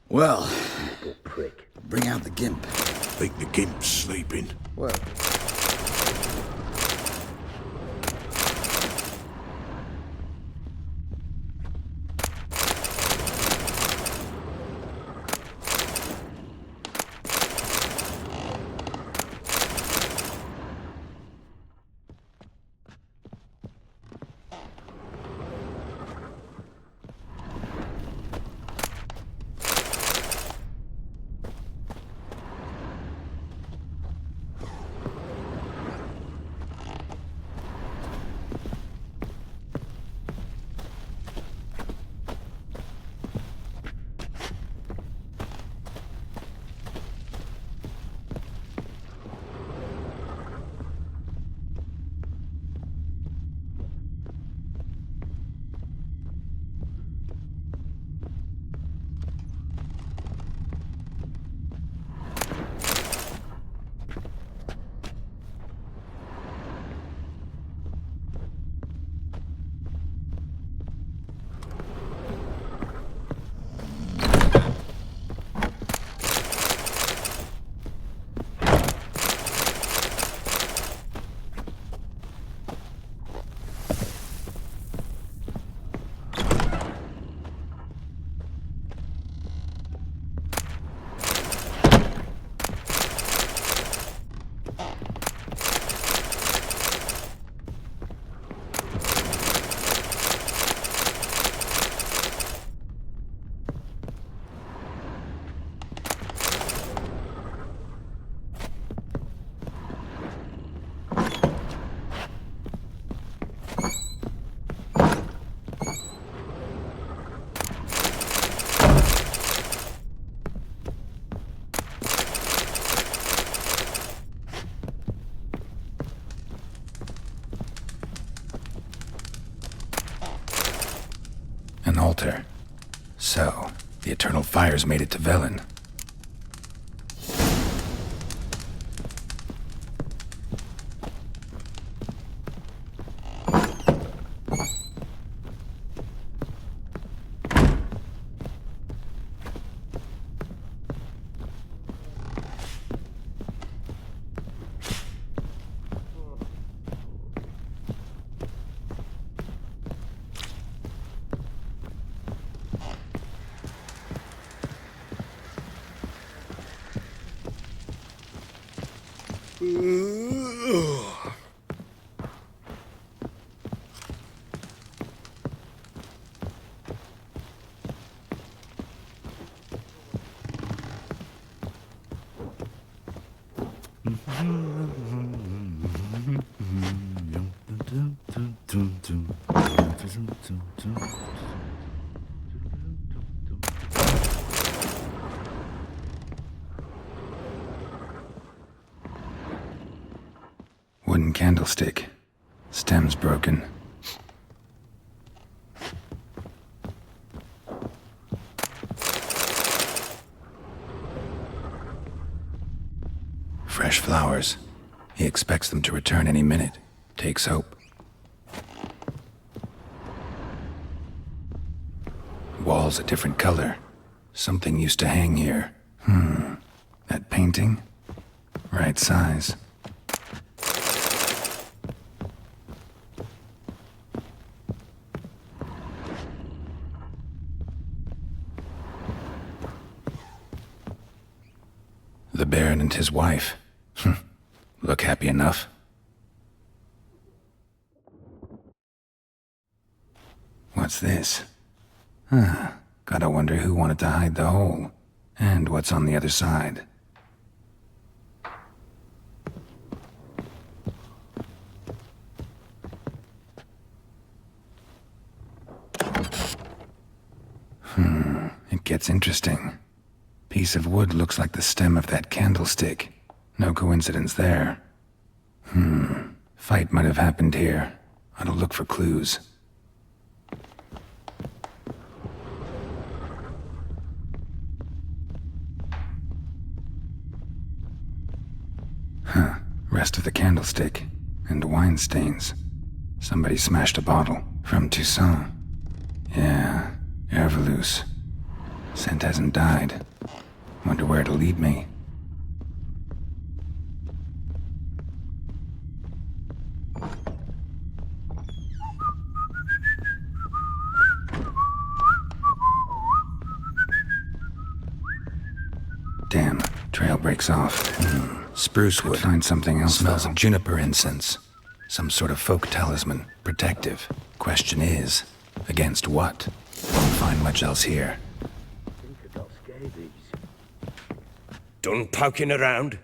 Speaker 1: Well, bring out the gimp.
Speaker 17: Think the gimp's sleeping.
Speaker 1: Well,
Speaker 5: An altar. So, the eternal fires made it to Velen. Wooden candlestick. Stem's broken. He expects them to return any minute. Takes hope. Wall's a different color. Something used to hang here. That painting? Right size. The Baron and his wife. Look happy enough. What's this? Gotta wonder who wanted to hide the hole. And what's on the other side. It gets interesting. Piece of wood looks like the stem of that candlestick. No coincidence there. Fight might have happened here. Ought to look for clues. Rest of the candlestick. And wine stains. Somebody smashed a bottle. From Toussaint. Yeah, Herveloos. Scent hasn't died. Wonder where it'll lead me. Damn, trail breaks off. Spruce wood. Find something else. Smells of juniper incense. Some sort of folk talisman. Protective. Question is, against what? Won't find much else here.
Speaker 21: Done poking around?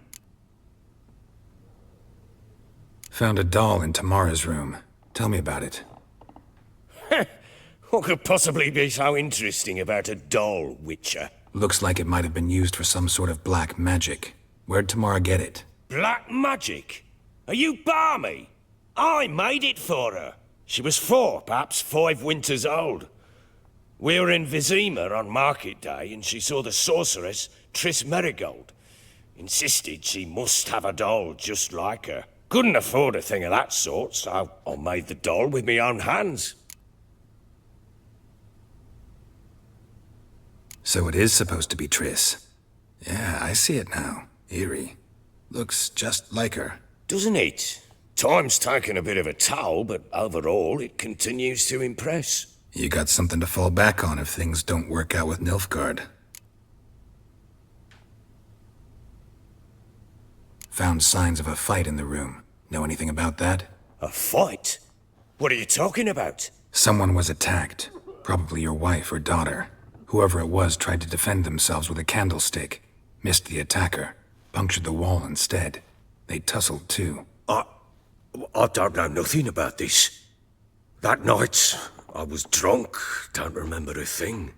Speaker 5: Found a doll in Tamara's room. Tell me about it.
Speaker 21: What could possibly be so interesting about a doll, Witcher?
Speaker 5: Looks like it might have been used for some sort of black magic. Where'd Tamara get it?
Speaker 21: Black magic? Are you balmy? I made it for her. She was 4, perhaps 5 winters old. We were in Vizima on market day, and she saw the sorceress, Triss Merigold. Insisted she must have a doll just like her. Couldn't afford a thing of that sort, so I made the doll with my own hands.
Speaker 5: So it is supposed to be Triss. Yeah, I see it now. Eerie. Looks just like her.
Speaker 21: Doesn't it? Time's taken a bit of a toll, but overall it continues to impress.
Speaker 5: You got something to fall back on if things don't work out with Nilfgaard. Found signs of a fight in the room. Know anything about that?
Speaker 21: A fight? What are you talking about?
Speaker 5: Someone was attacked. Probably your wife or daughter. Whoever it was tried to defend themselves with a candlestick. Missed the attacker. Punctured the wall instead. They tussled too.
Speaker 21: I don't know nothing about this. That night, I was drunk, don't remember a thing.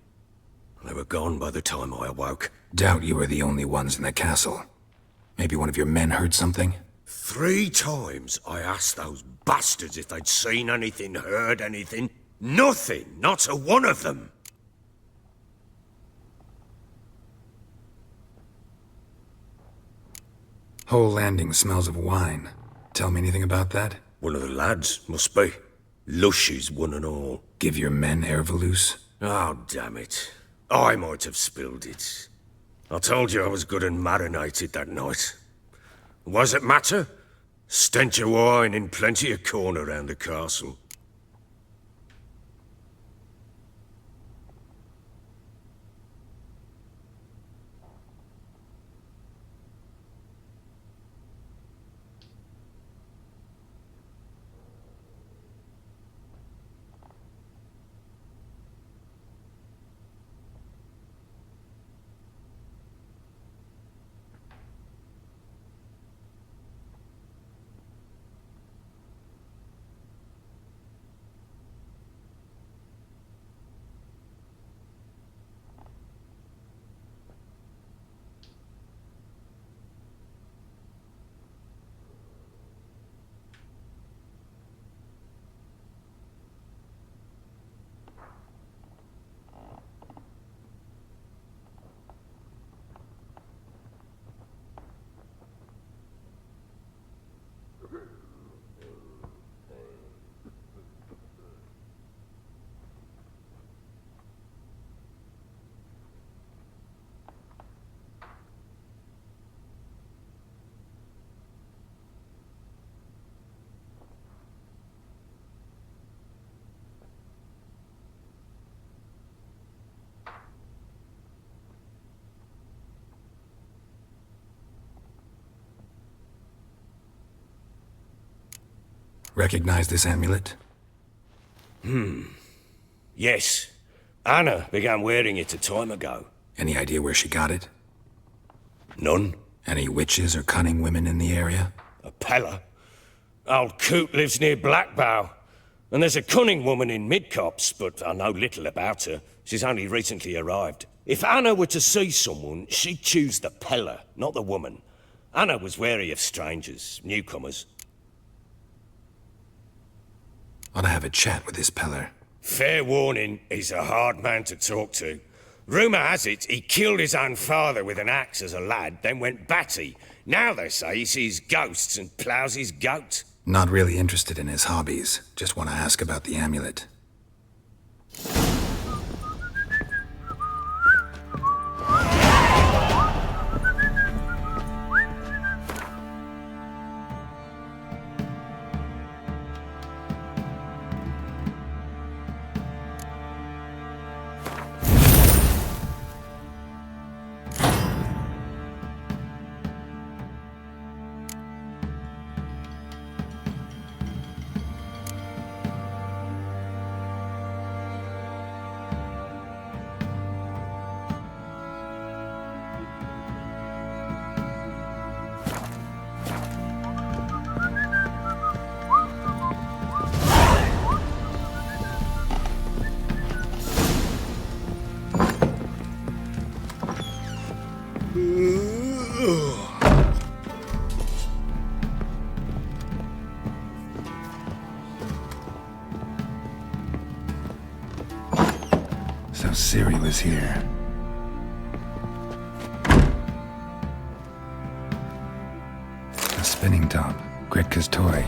Speaker 21: They were gone by the time I awoke.
Speaker 5: Doubt you were the only ones in the castle. Maybe one of your men heard something?
Speaker 21: 3 times I asked those bastards if they'd seen anything, heard anything. Nothing, not a one of them.
Speaker 5: Whole landing smells of wine. Tell me anything about that?
Speaker 21: One of the lads, must be. Lushes, one and all.
Speaker 5: Give your men Herveloos?
Speaker 21: Oh, damn it. I might have spilled it. I told you I was good and marinated that night. What does it matter? Stench of wine in plenty of corn around the castle.
Speaker 5: Recognize this amulet?
Speaker 21: Yes. Anna began wearing it a time ago.
Speaker 5: Any idea where she got it?
Speaker 21: None.
Speaker 5: Any witches or cunning women in the area?
Speaker 21: A Pella. Old Coot lives near Blackbow. And there's a cunning woman in Midcopse, but I know little about her. She's only recently arrived. If Anna were to see someone, she'd choose the Pella, not the woman. Anna was wary of strangers, newcomers.
Speaker 5: Ought to have a chat with this Peller.
Speaker 21: Fair warning, he's a hard man to talk to. Rumour has it he killed his own father with an axe as a lad, then went batty. Now they say he sees ghosts and ploughs his goat.
Speaker 5: Not really interested in his hobbies. Just want to ask about the amulet. So Ciri was here. A spinning top. Gretka's toy.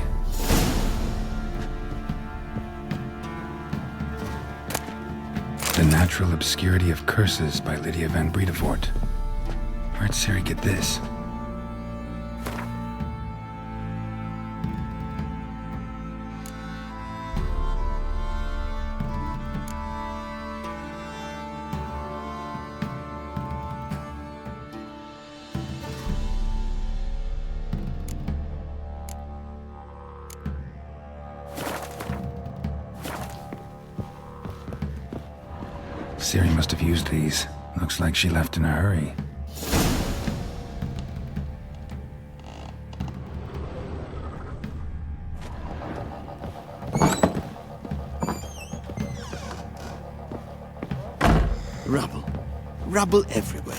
Speaker 5: The Natural Obscurity of Curses by Lydia van Bredevoort. Where'd Ciri get this? Ciri must have used these. Looks like she left in a hurry.
Speaker 1: Rubble. Rubble everywhere.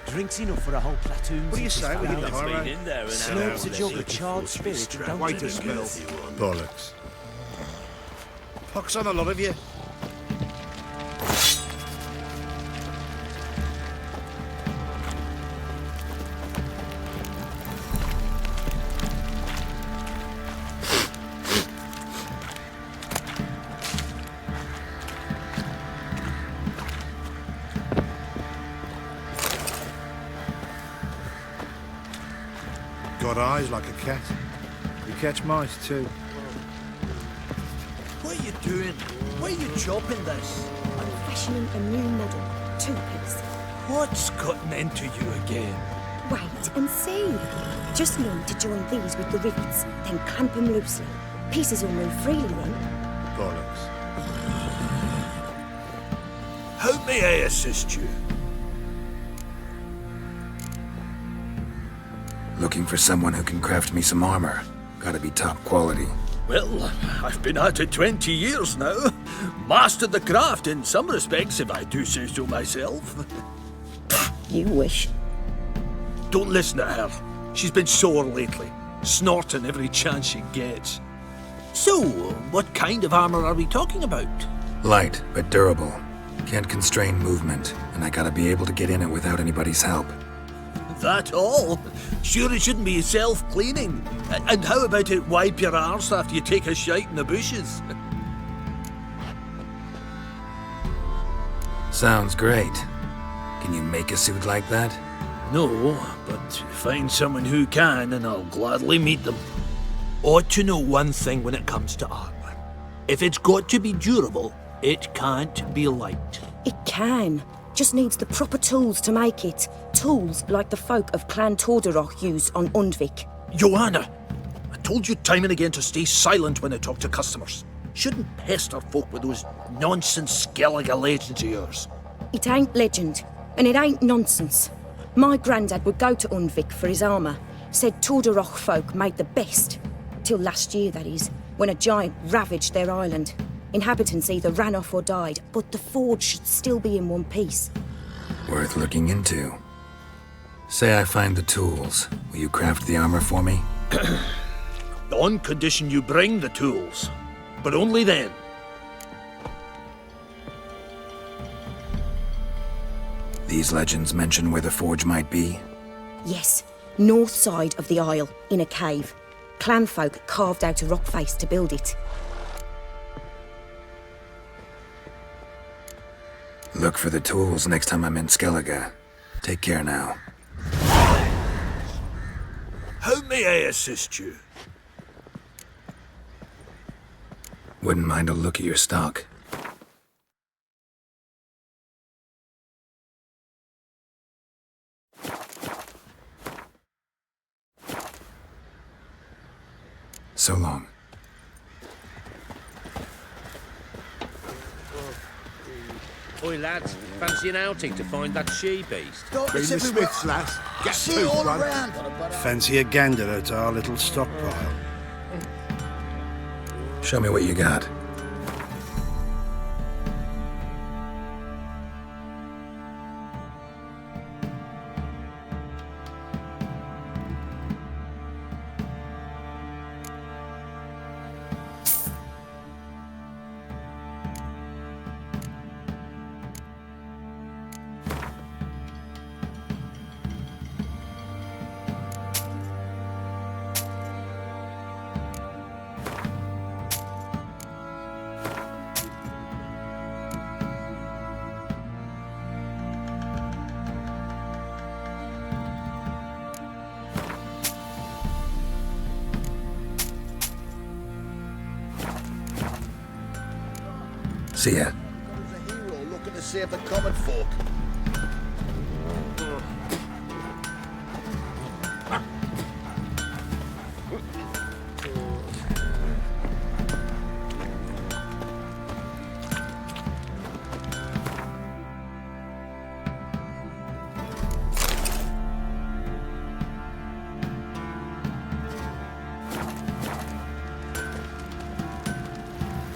Speaker 11: Drinks enough for a whole platoon.
Speaker 9: What do you say? We need the high road.
Speaker 11: Snurps a jug of charred spirit and don't
Speaker 9: White
Speaker 11: drink
Speaker 9: as
Speaker 11: it.
Speaker 9: milk. Bollocks. Pox on the lot of you. Got eyes like a cat. You catch mice too. What are you doing? Why are you chopping this?
Speaker 10: I'm fashioning a new model. 2-piece.
Speaker 9: What's gotten into you again?
Speaker 10: Wait and see. Just need to join these with the rivets, then clamp them loosely. Pieces will move freely then.
Speaker 9: Bollocks. How may I assist you?
Speaker 5: Looking for someone who can craft me some armor. Gotta be top quality.
Speaker 9: Well, I've been at it 20 years now. Mastered the craft in some respects, if I do say so myself.
Speaker 10: You wish.
Speaker 9: Don't listen to her. She's been sore lately, snorting every chance she gets. So, what kind of armor are we talking about?
Speaker 5: Light, but durable. Can't constrain movement, and I gotta be able to get in it without anybody's help.
Speaker 9: That all? Sure it shouldn't be self-cleaning. And how about it wipe your arse after you take a shite in the bushes?
Speaker 5: Sounds great. Can you make a suit like that?
Speaker 9: No, but find someone who can and I'll gladly meet them. Ought to know one thing when it comes to armor. If it's got to be durable, it can't be light.
Speaker 10: It can. Just needs the proper tools to make it. Tools like the folk of Clan Tordarroch used on Undvik.
Speaker 9: Joanna, I told you time and again to stay silent when I talk to customers. Shouldn't pester folk with those nonsense Skellige legends of yours.
Speaker 10: It ain't legend, and it ain't nonsense. My granddad would go to Undvik for his armour. Said Tordarroch folk made the best. Till last year, that is, when a giant ravaged their island. Inhabitants either ran off or died, but the forge should still be in one piece.
Speaker 5: Worth looking into. Say I find the tools. Will you craft the armor for me?
Speaker 9: On condition you bring the tools. But only then.
Speaker 5: These legends mention where the forge might be?
Speaker 10: Yes, north side of the isle, in a cave. Clanfolk carved out a rock face to build it.
Speaker 5: Look for the tools next time I'm in Skellige. Take care now.
Speaker 9: How may I assist you?
Speaker 5: Wouldn't mind a look at your stock. So long.
Speaker 8: Oi, lads, fancy an outing to find that she-beast?
Speaker 1: Bring the Smiths, lass. Get see it all around.
Speaker 15: Fancy a gander at our little stockpile.
Speaker 5: Show me what you got. See ya.
Speaker 1: There's a hero looking to save the common folk.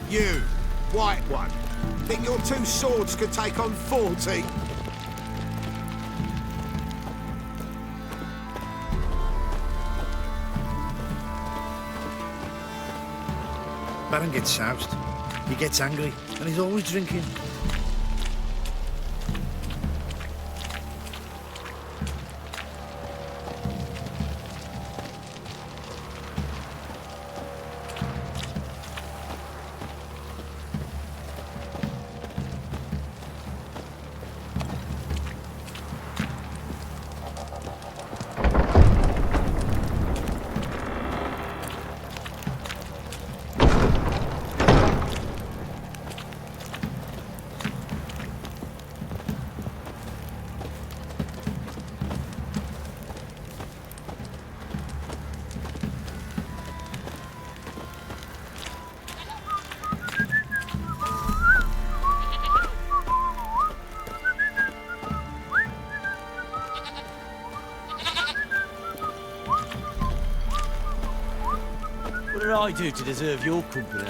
Speaker 7: You, white one, think your two swords could take on 40?
Speaker 15: Baron gets soused. He gets angry, and he's always drinking.
Speaker 11: What did I do to deserve your company?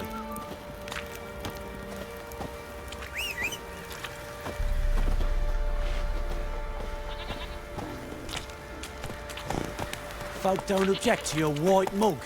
Speaker 11: Folk don't object to your white mug.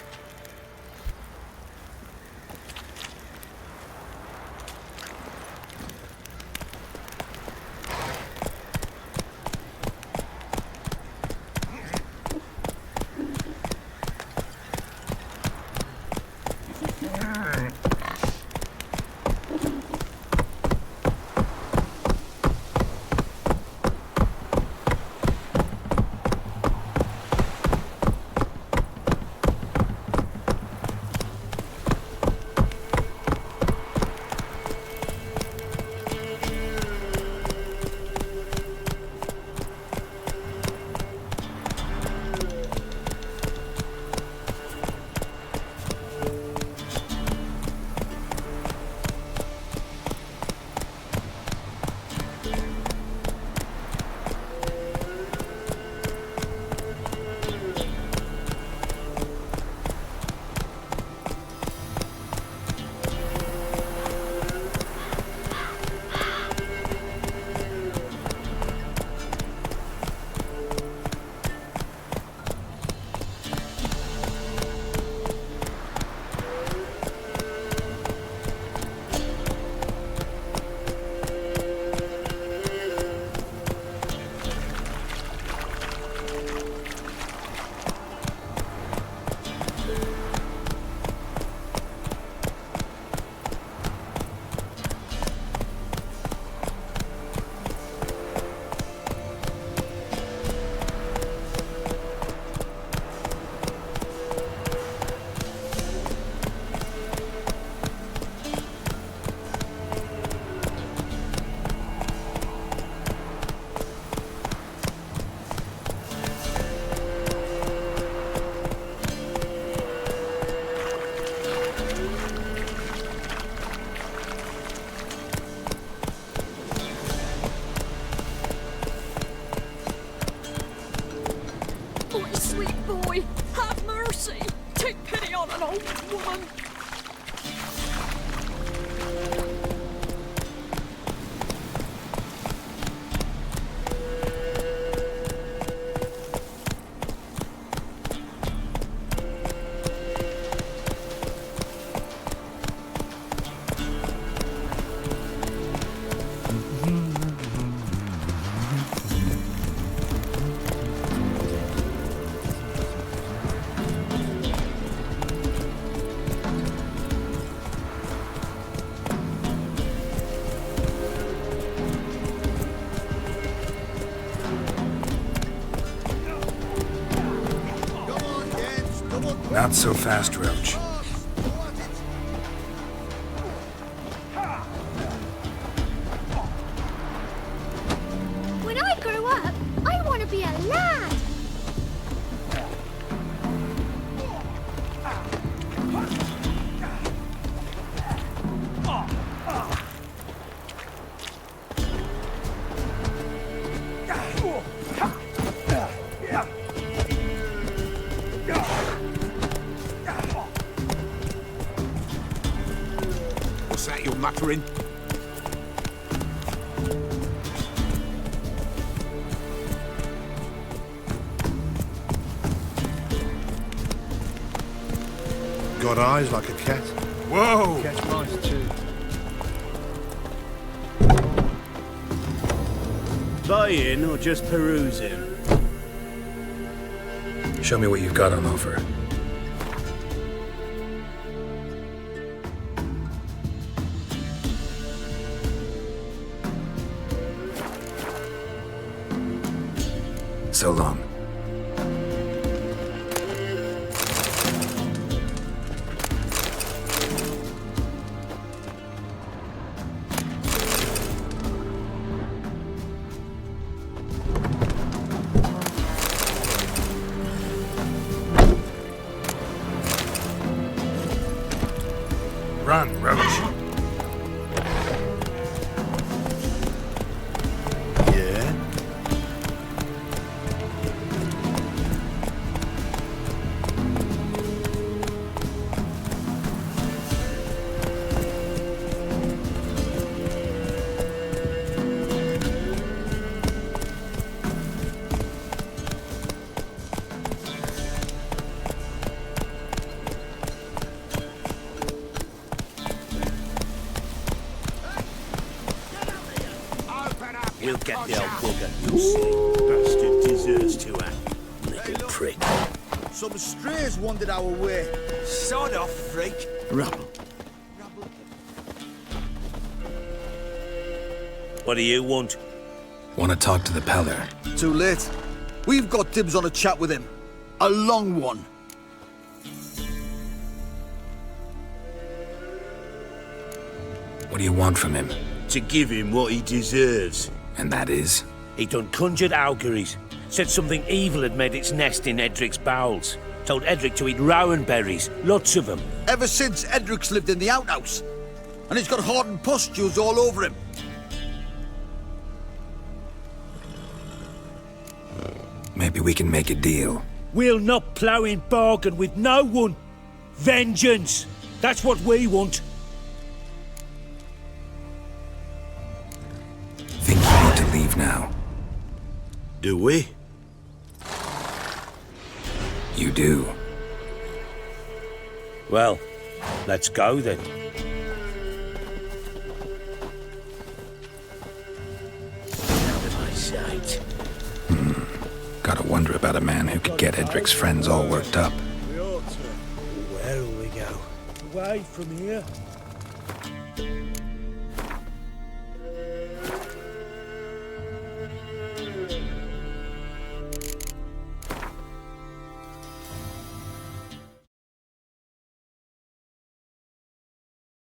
Speaker 20: mercy! Take pity on an old woman!
Speaker 5: Not so fast, Roach.
Speaker 6: When I grow up, I want to be a lad.
Speaker 7: What's that you're muttering?
Speaker 17: Got eyes like a cat.
Speaker 7: Whoa!
Speaker 3: Catch mice too.
Speaker 11: Buying or just perusing?
Speaker 5: Show me what you've got on offer. So long. Run, Roach.
Speaker 17: Yeah?
Speaker 11: We'll get the old bugger, you see. Bastard deserves to act. Little prick.
Speaker 1: Some strays wandered our way.
Speaker 11: Sod off, freak. Rubble. What do you want?
Speaker 5: Want to talk to the Peller.
Speaker 1: Too late. We've got dibs on a chat with him. A long one.
Speaker 5: What do you want from him?
Speaker 11: To give him what he deserves.
Speaker 5: And that is?
Speaker 11: He done conjured auguries. Said something evil had made its nest in Edric's bowels. Told Edric to eat rowan berries. Lots of them.
Speaker 1: Ever since Edric's lived in the outhouse. And he's got hardened pustules all over him.
Speaker 5: Maybe we can make a deal.
Speaker 9: We'll not plough in bargain with no one. Vengeance. That's what we want.
Speaker 5: Think we need to leave now.
Speaker 11: Do we?
Speaker 5: You do.
Speaker 11: Well, let's go then. Out of my sight.
Speaker 5: Gotta wonder about a man who could get Edric's friends all worked up.
Speaker 11: We ought to. Where'll we go? Away from here.